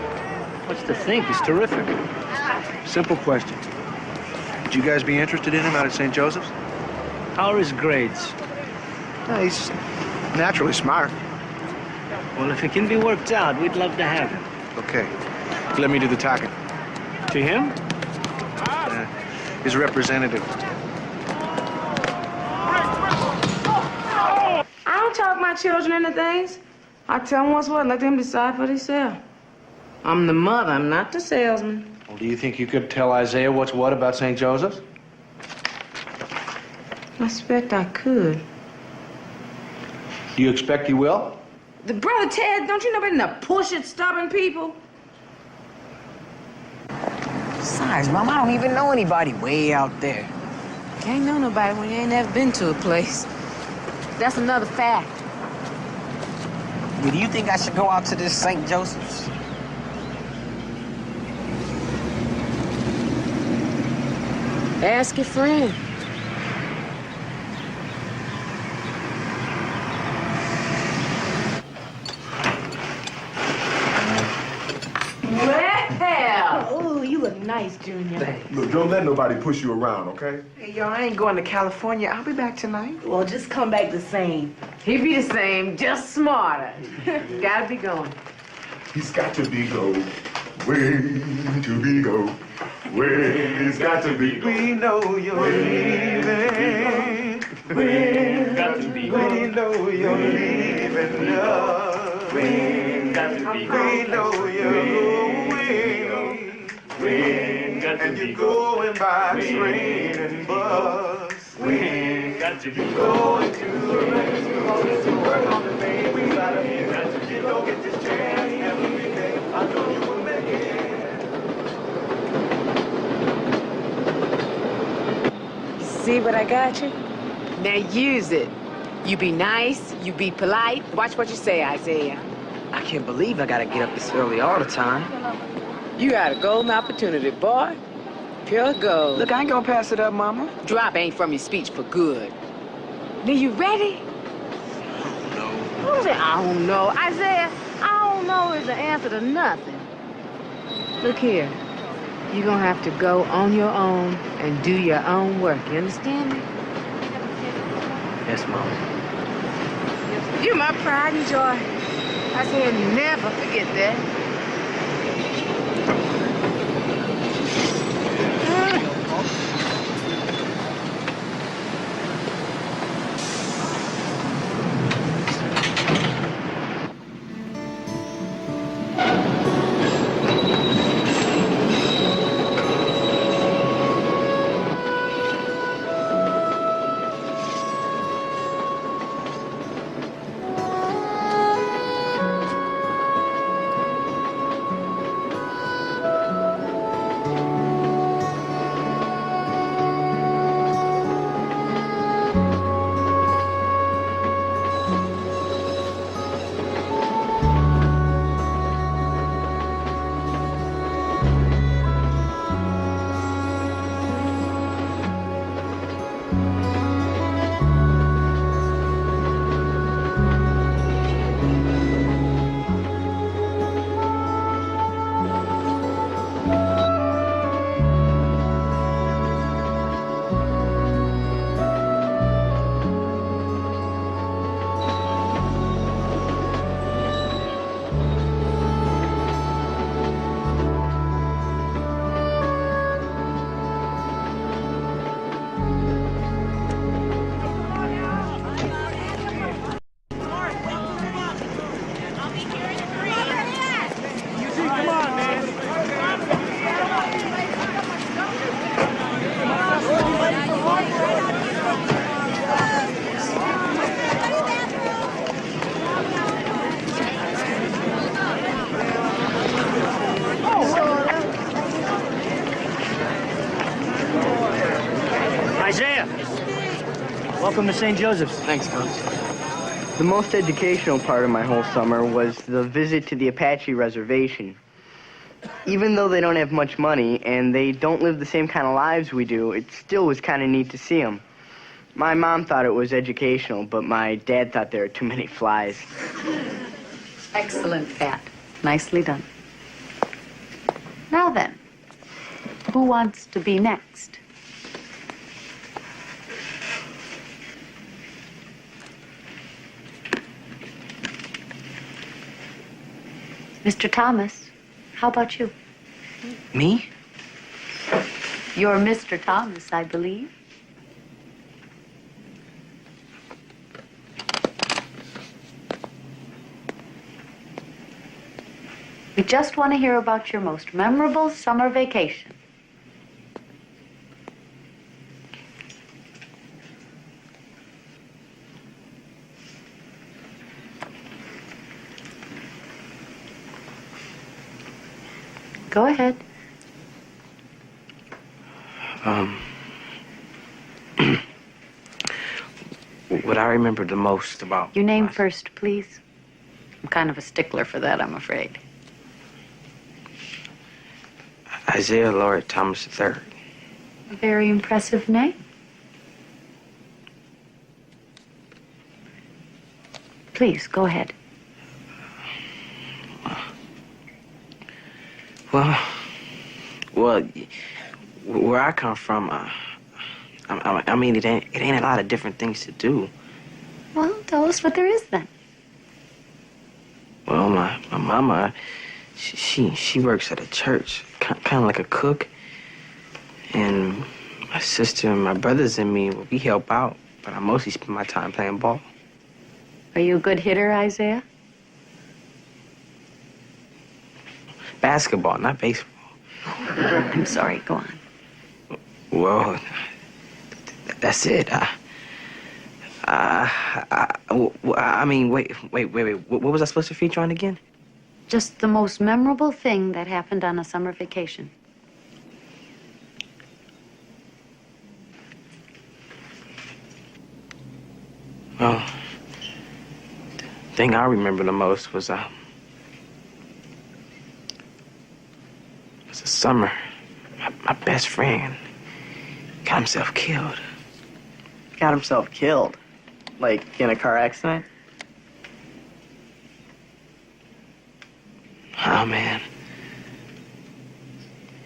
What's to think? He's terrific. Simple question. Would you guys be interested in him out at St. Joseph's? How are his grades? He's naturally smart. Well, if it can be worked out, we'd love to have him. Okay. Let me do the talking. To him? His representative. I don't talk my children into things. I tell them what's what and let them decide for themselves. I'm the mother, I'm not the salesman. Well, do you think you could tell Isaiah what's what about St. Joseph's? I expect I could. Do you expect you will? The brother Ted, don't you know better than to push it, stubborn people? Besides, Mom, I don't even know anybody way out there. Can't know nobody when you ain't never been to a place. That's another fact. Well, do you think I should go out to this St. Joseph's? Ask your friend. Well, oh, you look nice, Junior. Look, don't let nobody push you around, okay? Hey, y'all, I ain't going to California. I'll be back tonight. Well, just come back the same. He be the same, just smarter. Gotta be going. He's got to be go. Way to be go. Way's got to be go. We know you're leaving. We've got to be We know you're leaving us. We've got to be We know you're going. We've got to And be you're going by train and bus. We've got to be Going to the restaurant to work on the main. We gotta be you don't get this chance every day. I know you will make it. See what I got you? Now use it. You be nice, you be polite. Watch what you say, Isaiah. I can't believe I gotta get up this early all the time. You got a golden opportunity, boy. Pure gold. Look, I ain't gonna pass it up, Mama. Drop ain't from your speech for good. Now you ready? Who's it? I don't know. Isaiah, I don't know is the answer to nothing. Look here. You're gonna have to go on your own and do your own work. You understand me? Yes, Mama. You're my pride and joy. I say never forget that. Welcome to St. Joseph's. Thanks, Coach. The most educational part of my whole summer was the visit to the Apache reservation. Even though they don't have much money and they don't live the same kind of lives we do, it still was kind of neat to see them. My mom thought it was educational, but my dad thought there were too many flies. Excellent, Pat. Nicely done. Now then, who wants to be next? Mr. Thomas, how about you? Me? You're Mr. Thomas, I believe. We just want to hear about your most memorable summer vacation. Go ahead. What I remember the most about... Your name first, please. I'm kind of a stickler for that, I'm afraid. Isiah Thomas III. A very impressive name. Please, go ahead. Well, where I come from, I mean, it ain't a lot of different things to do. Well, tell us what there is then. Well, my mama, she works at a church, kind of like a cook. And my sister and my brothers and me, we help out, but I mostly spend my time playing ball. Are you a good hitter, Isiah? Basketball, not baseball. I'm sorry, go on. Well, that's it. I mean, wait. What was I supposed to feature on again? Just the most memorable thing that happened on a summer vacation. Well, the thing I remember the most was the summer. My best friend got himself killed. Got himself killed? Like in a car accident? Oh, man.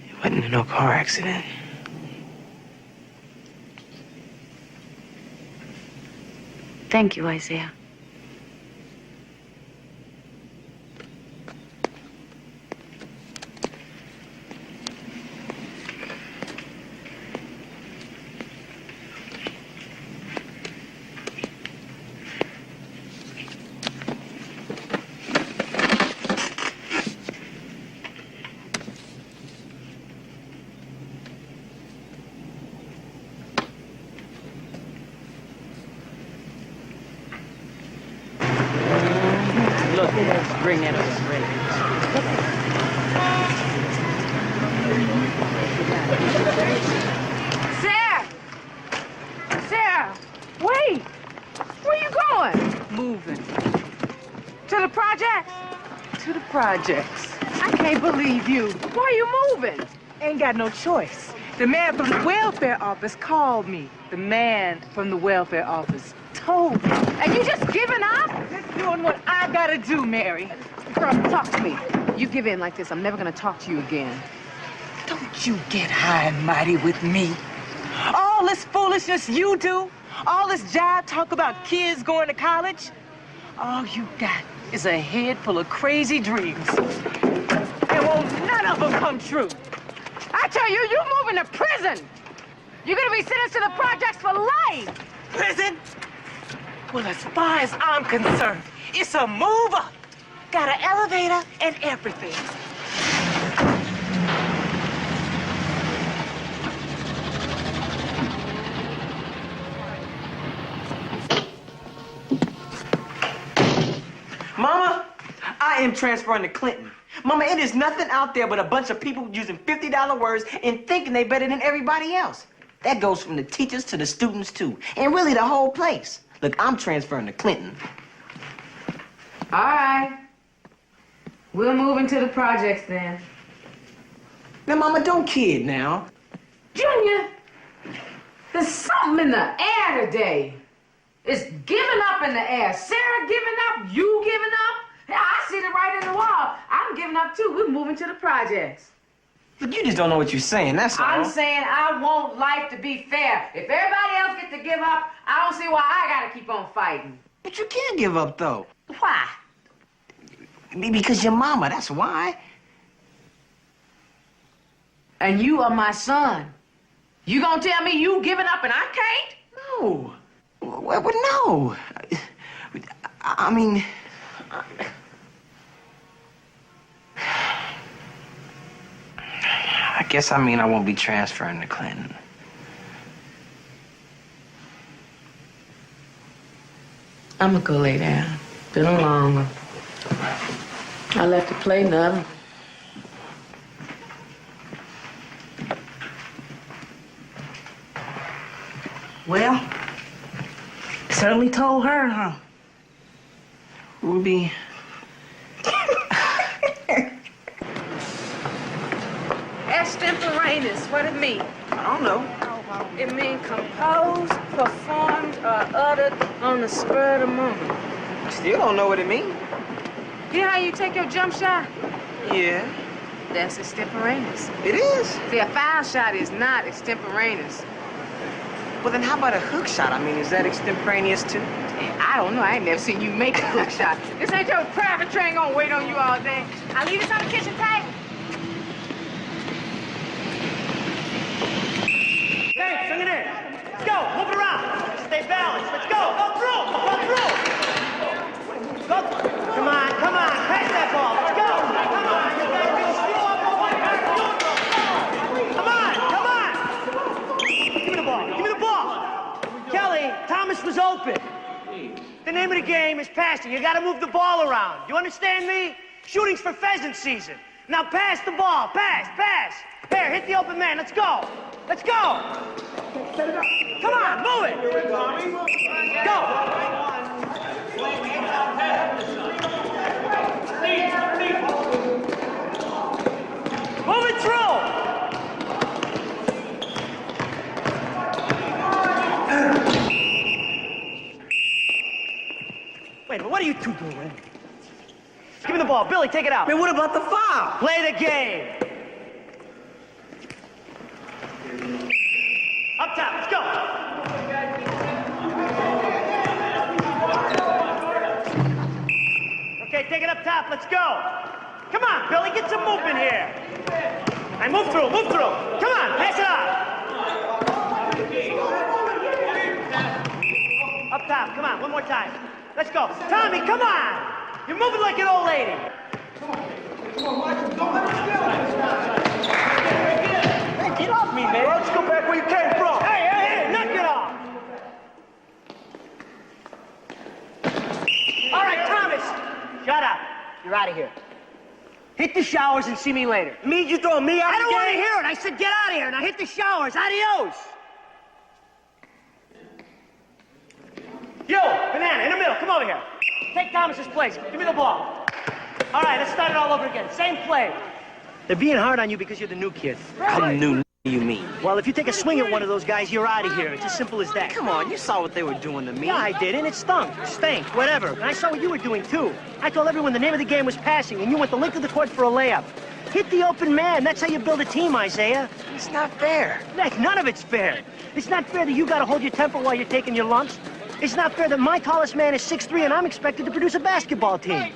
It wasn't in no car accident. Thank you, Isiah. Bring that up. Sarah, wait. Where you going? Moving. To the projects? To the projects. I can't believe you. Why are you moving? Ain't got no choice. The man from the welfare office called me. The man from the welfare office told me. And you just giving up? Just doing what I gotta do, Mary. Girl, talk to me. You give in like this, I'm never gonna talk to you again. Don't you get high and mighty with me. All this foolishness you do, all this jive talk about kids going to college, all you got is a head full of crazy dreams. And won't none of them come true. I tell you, you're moving to prison. You're gonna be sentenced to the projects for life. Prison? Well, as far as I'm concerned, it's a move up. Got an elevator and everything. Mama, I am transferring to Clinton. Mama, it is nothing out there but a bunch of people using $50 words and thinking they better than everybody else. That goes from the teachers to the students, too. And really the whole place. Look, I'm transferring to Clinton. All right. We'll move into the projects then. Now, Mama, don't kid now. Junior, there's something in the air today. It's giving up in the air. Sarah giving up, you giving up. Yeah, I see it right in the wall. I'm giving up too. We're moving to the projects. But you just don't know what you're saying, that's all. I'm saying I want life to be fair. If everybody else gets to give up, I don't see why I gotta keep on fighting. But you can't give up, though. Why? Because your mama, that's why. And you are my son. You gonna tell me you giving up and I can't? No. Well, no. I mean... I guess I mean I won't be transferring to Clinton. I'm gonna go lay down. Been a long one. I left to play nothing. Well, certainly told her, huh? Ruby. Extemporaneous, what it mean? I don't know. It means composed, performed, or uttered on the spur of the moment. Still don't know what it means. You know how you take your jump shot? Yeah. That's extemporaneous. It is? See, a foul shot is not extemporaneous. Well, then how about a hook shot? I mean, is that extemporaneous too? I don't know. I ain't never seen you make a hook shot. This ain't your private train gonna wait on you all day. I'll leave this on the kitchen table. Hey, bring it in. Let's go. Move it around. Stay balanced. Let's go. Go through. Go through. Go. Come on. Come on. Pass that ball. Let's go. Come on. You gotta be slow up over here. Come on. Come on. Give me the ball. Give me the ball. Kelly, Thomas was open. The name of the game is passing. You gotta move the ball around. You understand me? Shooting's for pheasant season. Now pass the ball. Pass. Pass. Here, hit the open man. Let's go. Let's go! Come on, move it! Go! Move it through! Wait a minute, what are you two doing? Give me the ball. Billy, take it out. Man, what about the foul? Play the game. Up top, let's go. Okay, take it up top, let's go. Come on, Billy, get some movement here. I move through, move through. Come on, pass it up. Up top, come on, one more time. Let's go. Tommy, come on. You're moving like an old lady. Come on, Michael, don't let us go. Hey, get off me, man. Let's go back where you came from. Hey, hey, hey, knock it off. All right, Thomas. Shut up. You're out of here. Hit the showers and see me later. Me? You throwing me out? I don't want to hear it. I said get out of here. Now hit the showers. Adios. Yo, Banana, in the middle. Come over here. Take Thomas's place. Give me the ball. All right, let's start it all over again. Same play. They're being hard on you because you're the new kid. How new you mean? Well, if you take a swing at one of those guys, you're out of here. It's as simple as that. Come on, you saw what they were doing to me. Yeah, I did, and it stunk, stank, whatever. And I saw what you were doing, too. I told everyone the name of the game was passing, and you went the length of the court for a layup. Hit the open man. That's how you build a team, Isiah. It's not fair. Heck, none of it's fair. It's not fair that you gotta hold your temper while you're taking your lumps. It's not fair that my tallest man is 6'3", and I'm expected to produce a basketball team.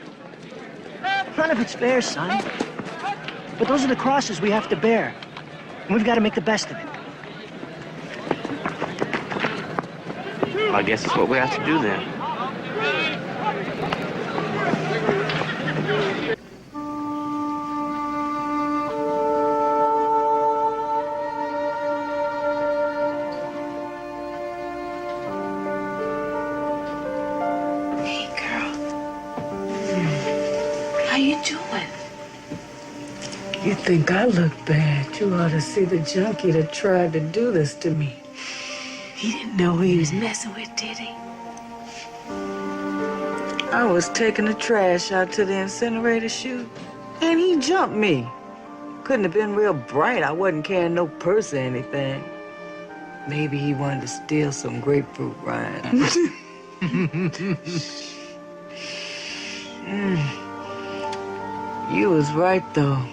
None of it's fair, son. But those are the crosses we have to bear. And we've got to make the best of it. Well, I guess it's what we have to do then. Hey, girl. How you doing? You think I look bad? You ought to see the junkie that tried to do this to me. He didn't know who he was messing with, did he? I was taking the trash out to the incinerator chute, and he jumped me. Couldn't have been real bright. I wasn't carrying no purse or anything. Maybe he wanted to steal some grapefruit rinds. You was right, though.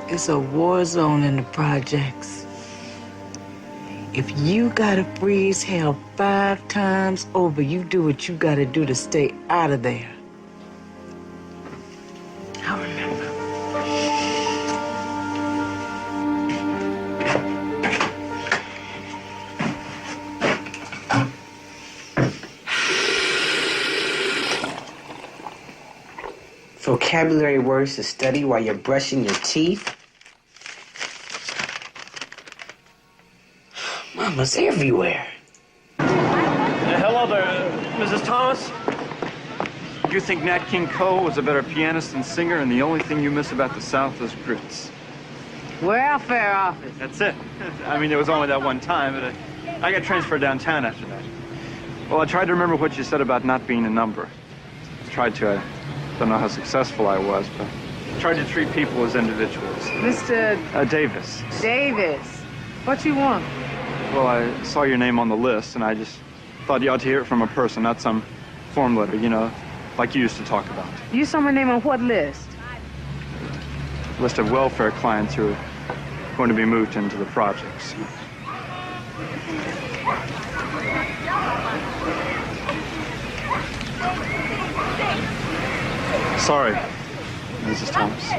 It's a war zone in the projects. If you gotta freeze hell 5 times over, you do what you gotta do to stay out of there. I remember. Vocabulary words to study while you're brushing your teeth? Mama's everywhere. Hello there, Mrs. Thomas. You think Nat King Cole was a better pianist and singer, and the only thing you miss about the South is grits? Welfare office. That's it. I mean, it was only that one time, but I got transferred downtown after that. Well, I tried to remember what you said about not being a number. I tried to. I don't know how successful I was, but I tried to treat people as individuals. Mr. Davis. Davis. What you want? Well, I saw your name on the list, and I just thought you ought to hear it from a person, not some form letter, you know, like you used to talk about. You saw my name on what list? List of welfare clients who are going to be moved into the projects. Sorry, Mrs. Thomas.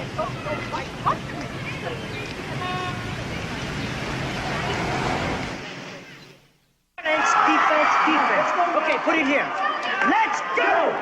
Defense. Okay, put it here. Let's go!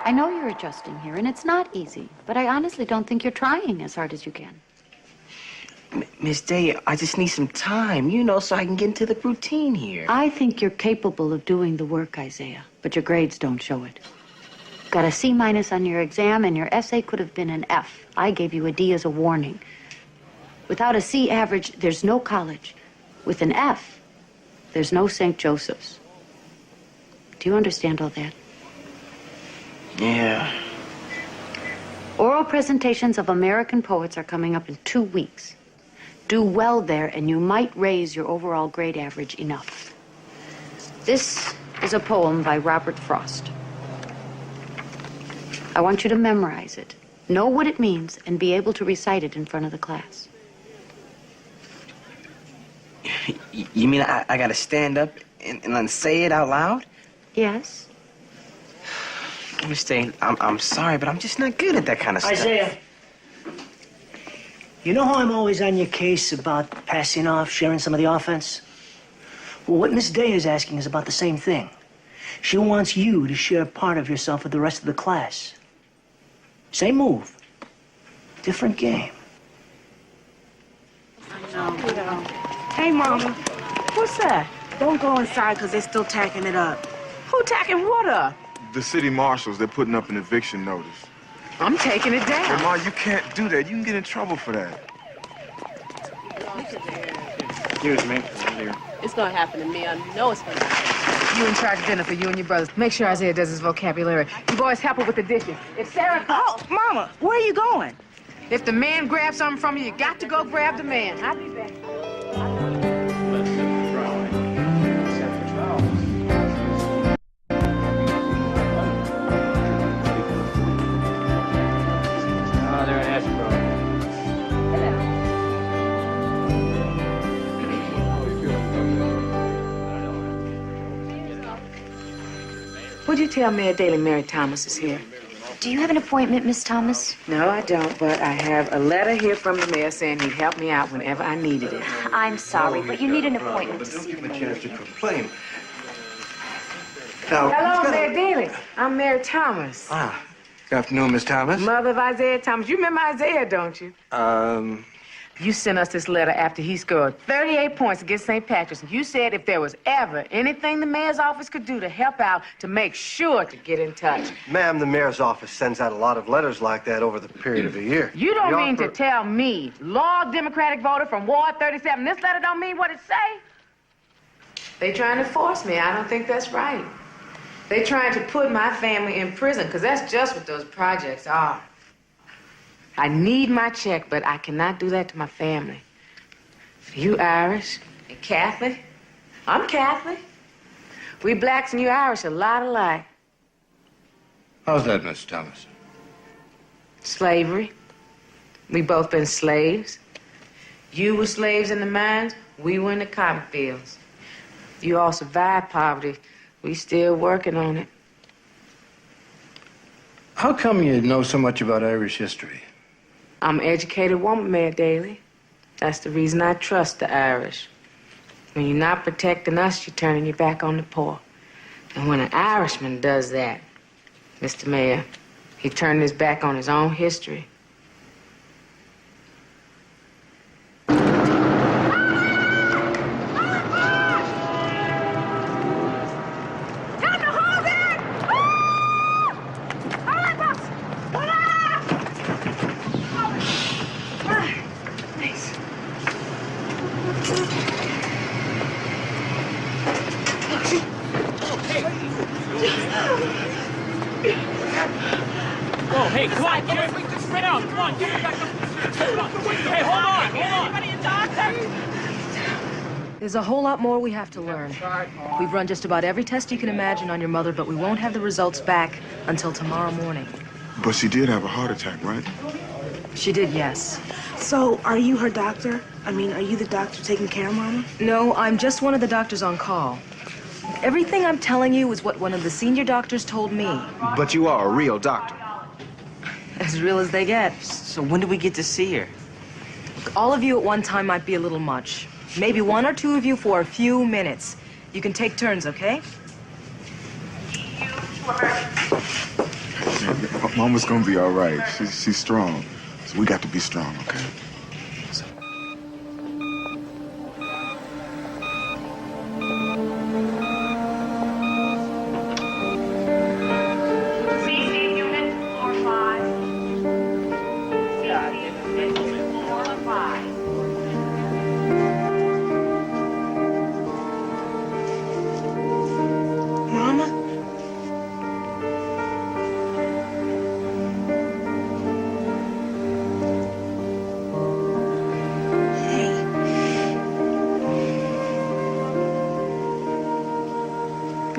I know you're adjusting here, and it's not easy, but I honestly don't think you're trying as hard as you can. Miss Day, I just need some time, you know, so I can get into the routine here. I think you're capable of doing the work, Isiah, but your grades don't show it. Got a C- on your exam, and your essay could have been an F. I gave you a D as a warning. Without a C average, there's no college. With an F, there's no St. Joseph's. Do you understand all that? Yeah. Oral presentations of American poets are coming up in 2 weeks. Do well there, and you might raise your overall grade average enough. This is a poem by Robert Frost. I want you to memorize it, know what it means, and be able to recite it in front of the class. You mean I gotta stand up and say it out loud? Yes. Miss Day, I'm sorry, but I'm just not good at that kind of stuff. Isiah, you know how I'm always on your case about passing off, sharing some of the offense? Well, what Miss Day is asking is about the same thing. She wants you to share part of yourself with the rest of the class. Same move, different game. Hey, Mama. What's that? Don't go inside because they're still tacking it up. Who tacking what up? The city marshals, they're putting up an eviction notice. I'm taking it down. Well, Ma, you can't do that. You can get in trouble for that. Excuse me. Here. It's gonna happen to me. I know it's gonna happen. You in charge of dinner for you and your brothers. Make sure Isiah does his vocabulary. You boys help her with the dishes. If Sarah... Oh, Mama, where are you going? If the man grabs something from you, you got to go grab the man. I'll be back. Would you tell Mayor Daley Mary Thomas is here? Do you have an appointment, Miss Thomas? No, I don't, but I have a letter here from the mayor saying he'd help me out whenever I needed it. I'm sorry, but you need an appointment to see Give him a chance to complain. Hello, Mayor Daly. I'm Mary Thomas. Good afternoon, Miss Thomas. Mother of Isiah Thomas. You remember Isiah, don't you? You sent us this letter after he scored 38 points against St. Patrick's. And you said if there was ever anything the mayor's office could do to help out, to make sure to get in touch. Ma'am, the mayor's office sends out a lot of letters like that over the period of a year. You don't mean to tell me, Lord Democratic voter from Ward 37, this letter don't mean what it say? They trying to force me. I don't think that's right. They trying to put my family in prison, because that's just what those projects are. I need my check, but I cannot do that to my family. You Irish and Catholic. I'm Catholic. We blacks and you Irish a lot alike. How's that, Miss Thomas? Slavery. We both been slaves. You were slaves in the mines. We were in the cotton fields. You all survived poverty. We still working on it. How come you know so much about Irish history? I'm an educated woman, Mayor Daly. That's the reason I trust the Irish. When you're not protecting us, you're turning your back on the poor. And when an Irishman does that, Mr. Mayor, he turned his back on his own history. Oh, hey, come on, get it spread out. Come on, get it back up. Hey, hold on. Anybody in doctor? There's a whole lot more we have to learn. We've run just about every test you can imagine on your mother, but we won't have the results back until tomorrow morning. But she did have a heart attack, right? She did, yes. So, are you her doctor? I mean, are you the doctor taking care of Mama? No, I'm just one of the doctors on call. Everything I'm telling you is what one of the senior doctors told me. But you are a real doctor. As real as they get. So when do we get to see her? Look, all of you at one time might be a little much. Maybe one or two of you for a few minutes. You can take turns, okay? Mama's gonna be all right. She's strong. So we got to be strong, okay?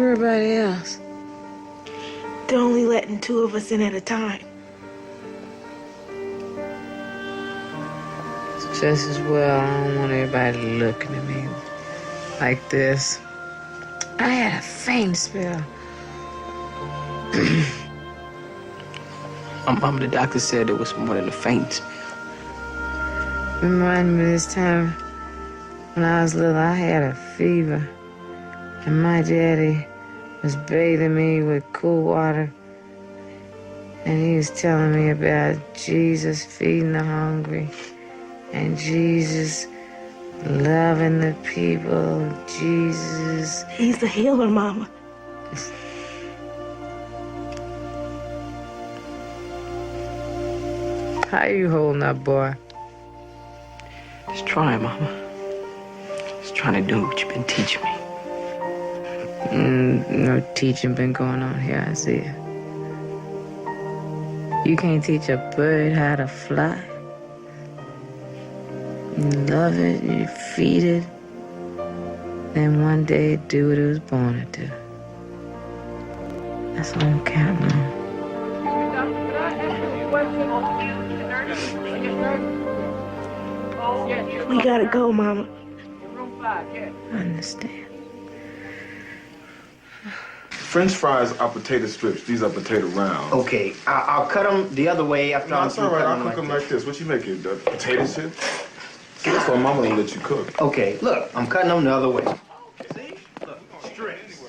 Everybody else. They're only letting 2 of us in at a time. It's just as well. I don't want everybody looking at me like this. I had a faint spell. My mom, the doctor said it was more than a faint. Remind me this time when I was little, I had a fever. And my daddy was bathing me with cool water. And he was telling me about Jesus feeding the hungry. And Jesus loving the people. Jesus. He's the healer, Mama. How you holding up, boy? Just trying, Mama. Just trying to do what you've been teaching me. No teaching been going on here, I see. You can't teach a bird how to fly. You love it, you feed it, then one day do what it was born to do. That's all I'm counting on. We gotta go, Mama. I understand. French fries are potato strips. These are potato rounds. Okay, I'll cut them the other way after No, I'm it's through all right. cutting I'll cook them like like this. What you making? Potato chips? That's what Mama will let you cook. Okay, look, I'm cutting them the other way. See? Look, strips.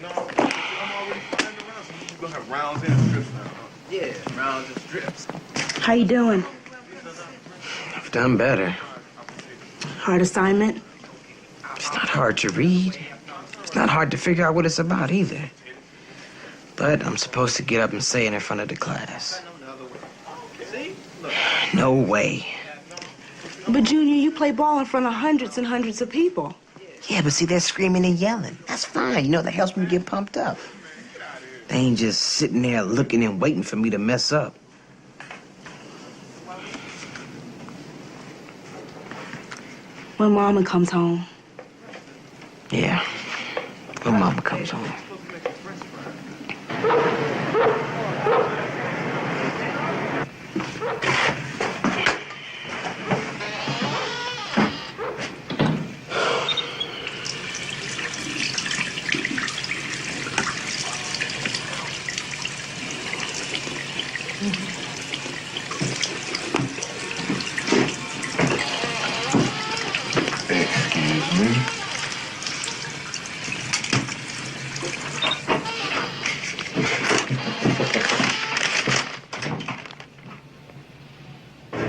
No, I'm already frying the rounds. So you're gonna have rounds and strips now. Yeah, rounds and strips. How you doing? I've done better. Hard assignment? It's not hard to read. It's not hard to figure out what it's about either. But I'm supposed to get up and say it in front of the class. No way. But Junior, you play ball in front of hundreds and hundreds of people. Yeah, but see, they're screaming and yelling. That's fine. You know, that helps me get pumped up. They ain't just sitting there looking and waiting for me to mess up. When Mama comes home. Yeah, when Mama comes home.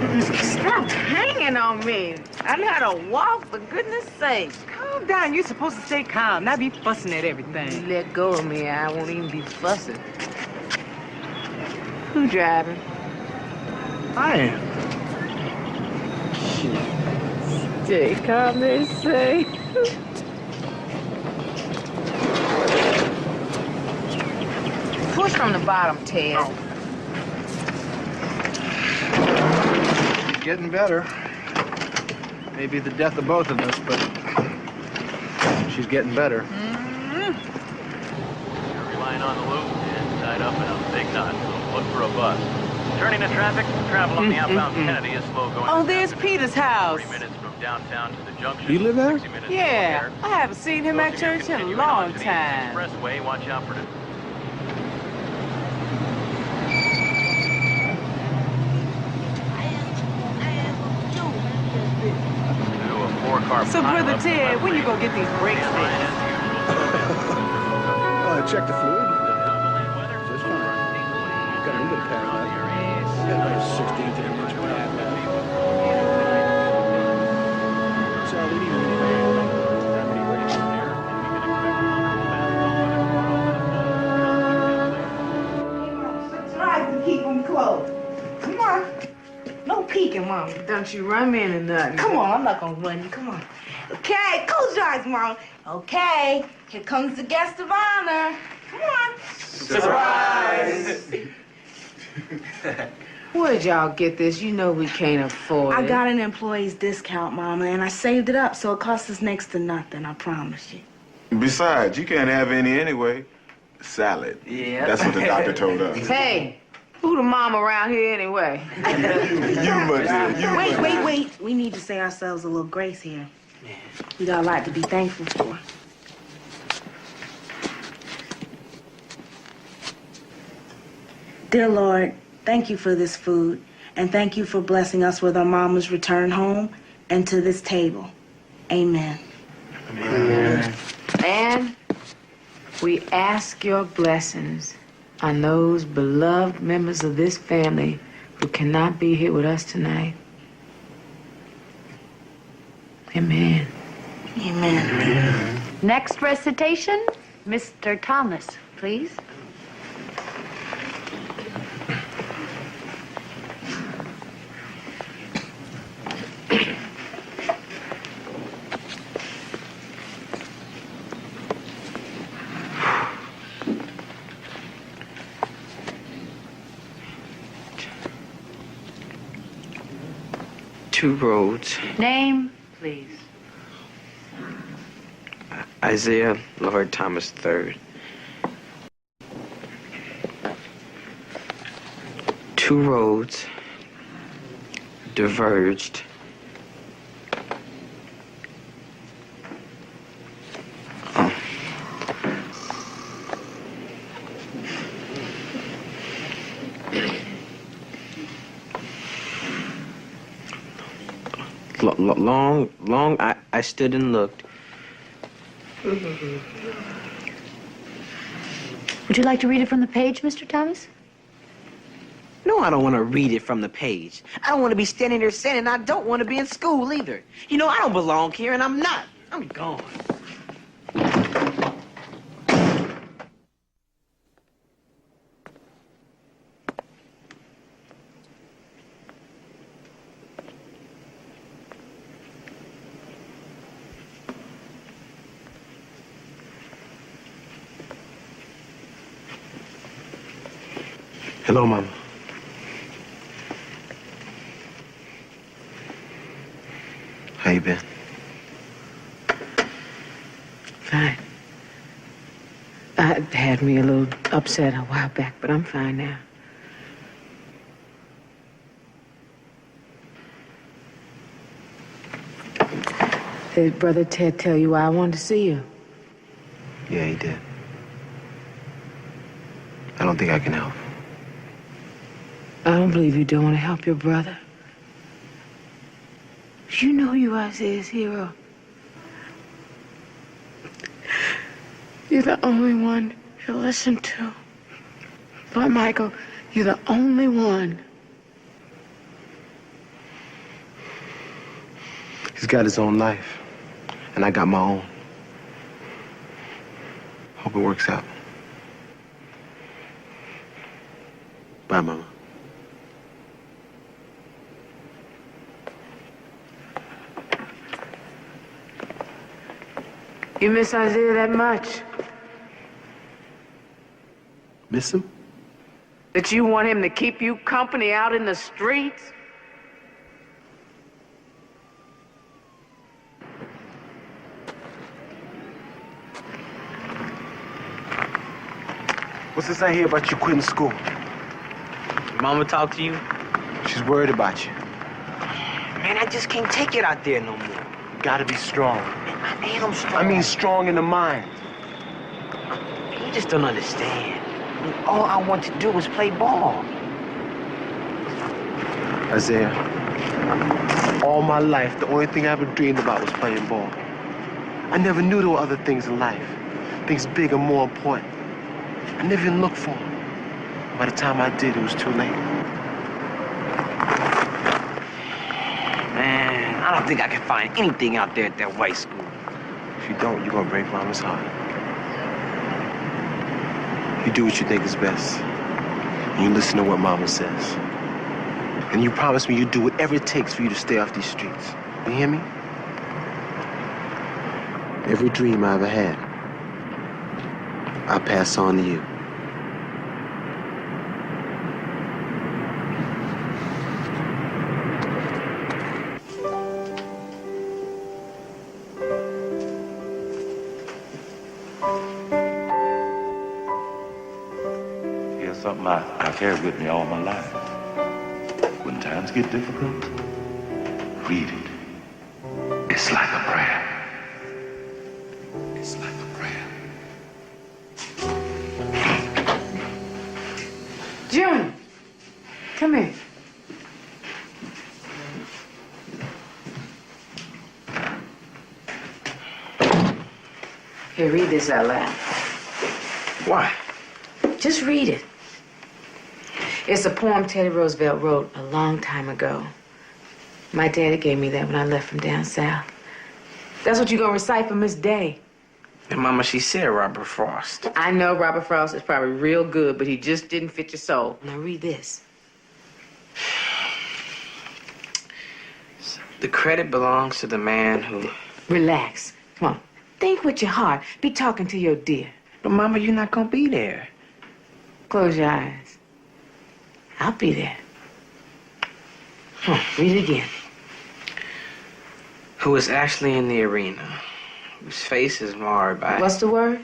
Excuse me. Stop hanging on me. I know how to walk, for goodness sake. Calm down. You're supposed to stay calm, not be fussing at everything. You let go of me, I won't even be fussing. Who driving? I am. Stay calm, they say. Push from the bottom, Ted. She's getting better. Maybe the death of both of us, but she's getting better. You're relying on the loop and tied up in a big knot, so look for a bus. Turning to traffic, travel on the outbound Kennedy is slow going. Oh, there's Peter's house. 3 minutes from downtown to the junction. You live there? 60 minutes Yeah, from I haven't seen him at church in a long time. Expressway, watch out for the... So, Brother Ted, when you gonna get these brakes fixed? I checked the fluid. It's fine. Got a little bit of power left. Got about a 16th of an inch pad left. That's all we need. Try to keep them closed. Come on. No peeking, Mama. Don't you run me into nothing. Come on, I'm not gonna run you. Come on. Okay, close your eyes, Mom. Okay, here comes the guest of honor. Come on. Surprise! Where'd y'all get this? You know we can't afford it. I got an employee's discount, Mama, and I saved it up so it costs us next to nothing, I promise you. Besides, you can't have any anyway. Salad. Yeah. That's what the doctor told us. Hey, who the mom around here anyway? Wait. We need to say ourselves a little grace here. We got a lot to be thankful for. Dear Lord, thank you for this food, and thank you for blessing us with our mama's return home and to this table. Amen. Amen. And we ask your blessings on those beloved members of this family who cannot be here with us tonight. Amen. Amen. Next recitation, Mr. Thomas, please. Two roads. Name, please. Isiah Lord Thomas III. Two roads diverged. Long, I stood and looked. Would you like to read it from the page, Mr. Thomas? No, I don't want to read it from the page. I don't want to be standing there saying I don't want to be in school either. You know, I don't belong here, and I'm not. I'm gone. Hello, Mama. How you been? Fine. It had me a little upset a while back, but I'm fine now. Did Brother Ted tell you why I wanted to see you? Yeah, he did. I don't think I can help. I don't believe you don't want to help your brother. You know you are his hero. You're the only one he'll listen to. Boy, Michael, you're the only one. He's got his own life, and I got my own. Hope it works out. Bye, Mama. You miss Isaiah that much? Miss him? That you want him to keep you company out in the streets? What's this I hear about you quitting school? Mama talk to you? She's worried about you. Man, I just can't take it out there no more. You gotta be strong. I am strong. I mean strong in the mind. You just don't understand. I mean, all I want to do is play ball. Isaiah, all my life, the only thing I ever dreamed about was playing ball. I never knew there were other things in life, things big and more important. I never even looked for them. By the time I did, it was too late. Man, I don't think I can find anything out there at that white school. If you don't, you're gonna break Mama's heart. You do what you think is best. And you listen to what Mama says. And you promise me you'll do whatever it takes for you to stay off these streets. You hear me? Every dream I ever had, I pass on to you. Here's something I carried with me all my life. When times get difficult, read it. It's like a prayer. It's like a prayer. June, come here. Here, read this out loud. Why? Just read it. It's a poem Teddy Roosevelt wrote a long time ago. My daddy gave me that when I left from down south. That's what you gonna recite for Miss Day. And Mama, she said Robert Frost. I know Robert Frost is probably real good, but he just didn't fit your soul. Now read this. The credit belongs to the man who... Relax. Come on. Think with your heart. Be talking to your dear. But Mama, you're not gonna be there. Close your eyes. I'll be there. Read it again. Who is actually in the arena, whose face is marred by... What's the word?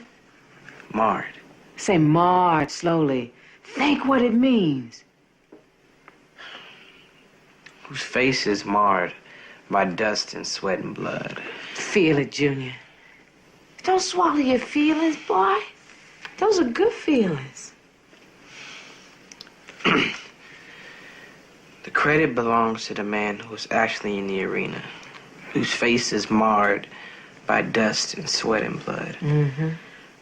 Marred. Say marred slowly. Think what it means. Whose face is marred by dust and sweat and blood. Feel it, Junior. Don't swallow your feelings, boy. Those are good feelings. The credit belongs to the man who's actually in the arena, whose face is marred by dust and sweat and blood. Mm-hmm.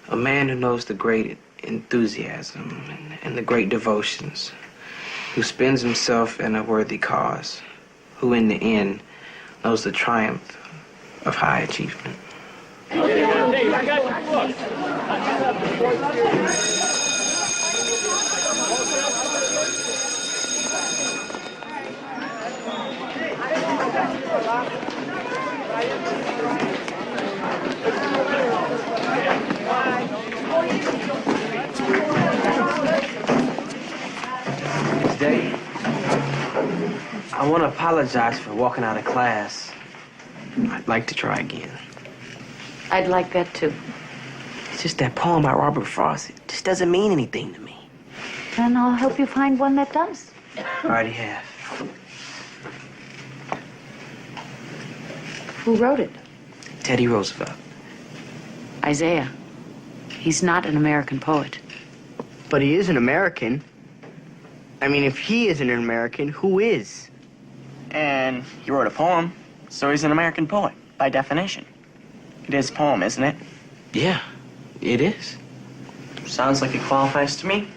A man who knows the great enthusiasm and the great devotions, who spends himself in a worthy cause, who in the end knows the triumph of high achievement. Today, I want to apologize for walking out of class. I'd like to try again. I'd like that too. It's just that poem by Robert Frost. It just doesn't mean anything to me. Then I'll help you find one that does. I already have. Who wrote it? Teddy Roosevelt. Isaiah. He's not an American poet. But he is an American. I mean, if he isn't an American, who is? And he wrote a poem, so he's an American poet, by definition. It is a poem, isn't it? Yeah, it is. Sounds like it qualifies to me.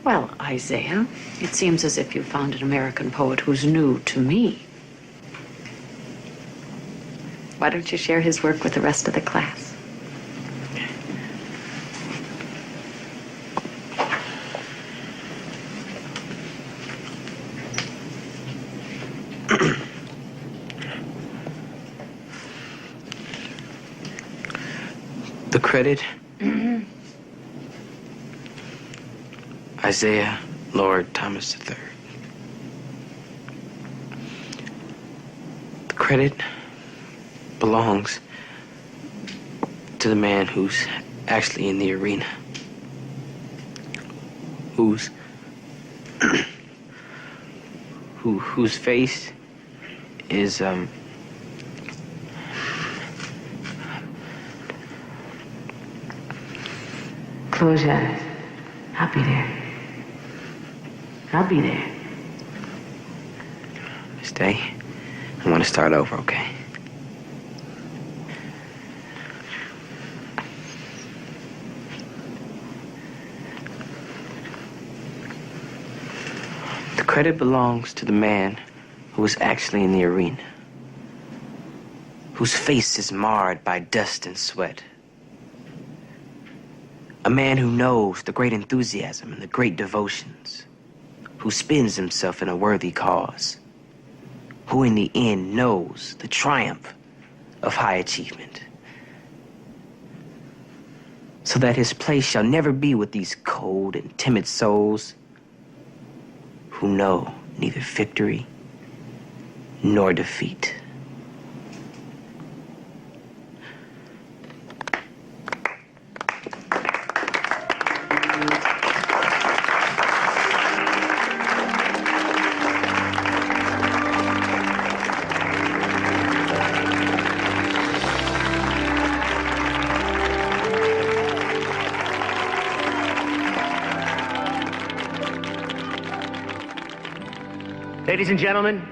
Well, Isaiah, it seems as if you found an American poet who's new to me. Why don't you share his work with the rest of the class? The credit, Isiah Lord Thomas III. The credit belongs to the man who's actually in the arena, whose face is Close your eyes. I'll be there. I'll be there. Stay. I want to start over, okay? The credit belongs to the man who was actually in the arena, whose face is marred by dust and sweat. A man who knows the great enthusiasm and the great devotions, who spends himself in a worthy cause, who in the end knows the triumph of high achievement, so that his place shall never be with these cold and timid souls who know neither victory nor defeat. Ladies and gentlemen,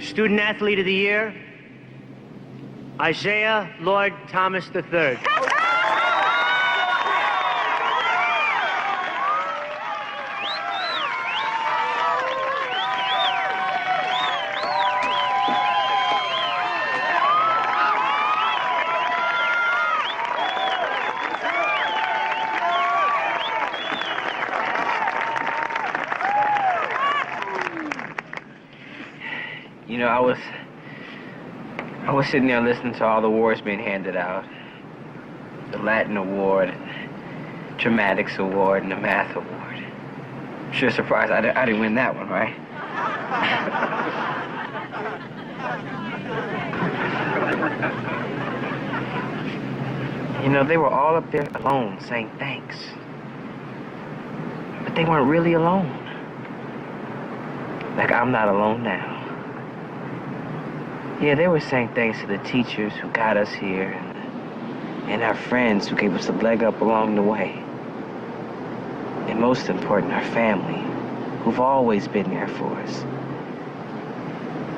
Student Athlete of the Year, Isiah Lord Thomas III. You know, I was sitting there listening to all the awards being handed out. The Latin Award, Dramatics Award, and the Math Award. Sure surprised I didn't win that one, right? You know, they were all up there alone saying thanks. But they weren't really alone. Like I'm not alone now. Yeah, they were saying thanks to the teachers who got us here and our friends who gave us a leg up along the way. And most important, our family, who've always been there for us.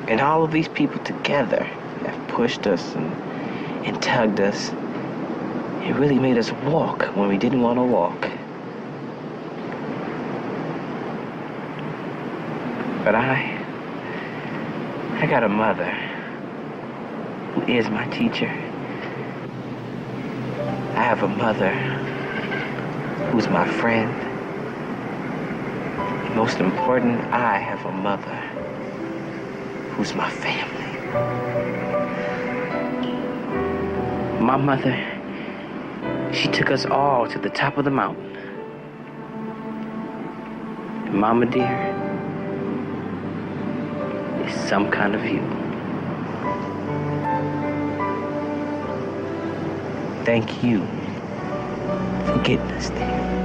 And all of these people together have pushed us and tugged us. It really made us walk when we didn't want to walk. But I got a mother who is my teacher. I have a mother who's my friend. And most important, I have a mother who's my family. My mother, she took us all to the top of the mountain. And Mama dear, it's some kind of view. Thank you for getting us there.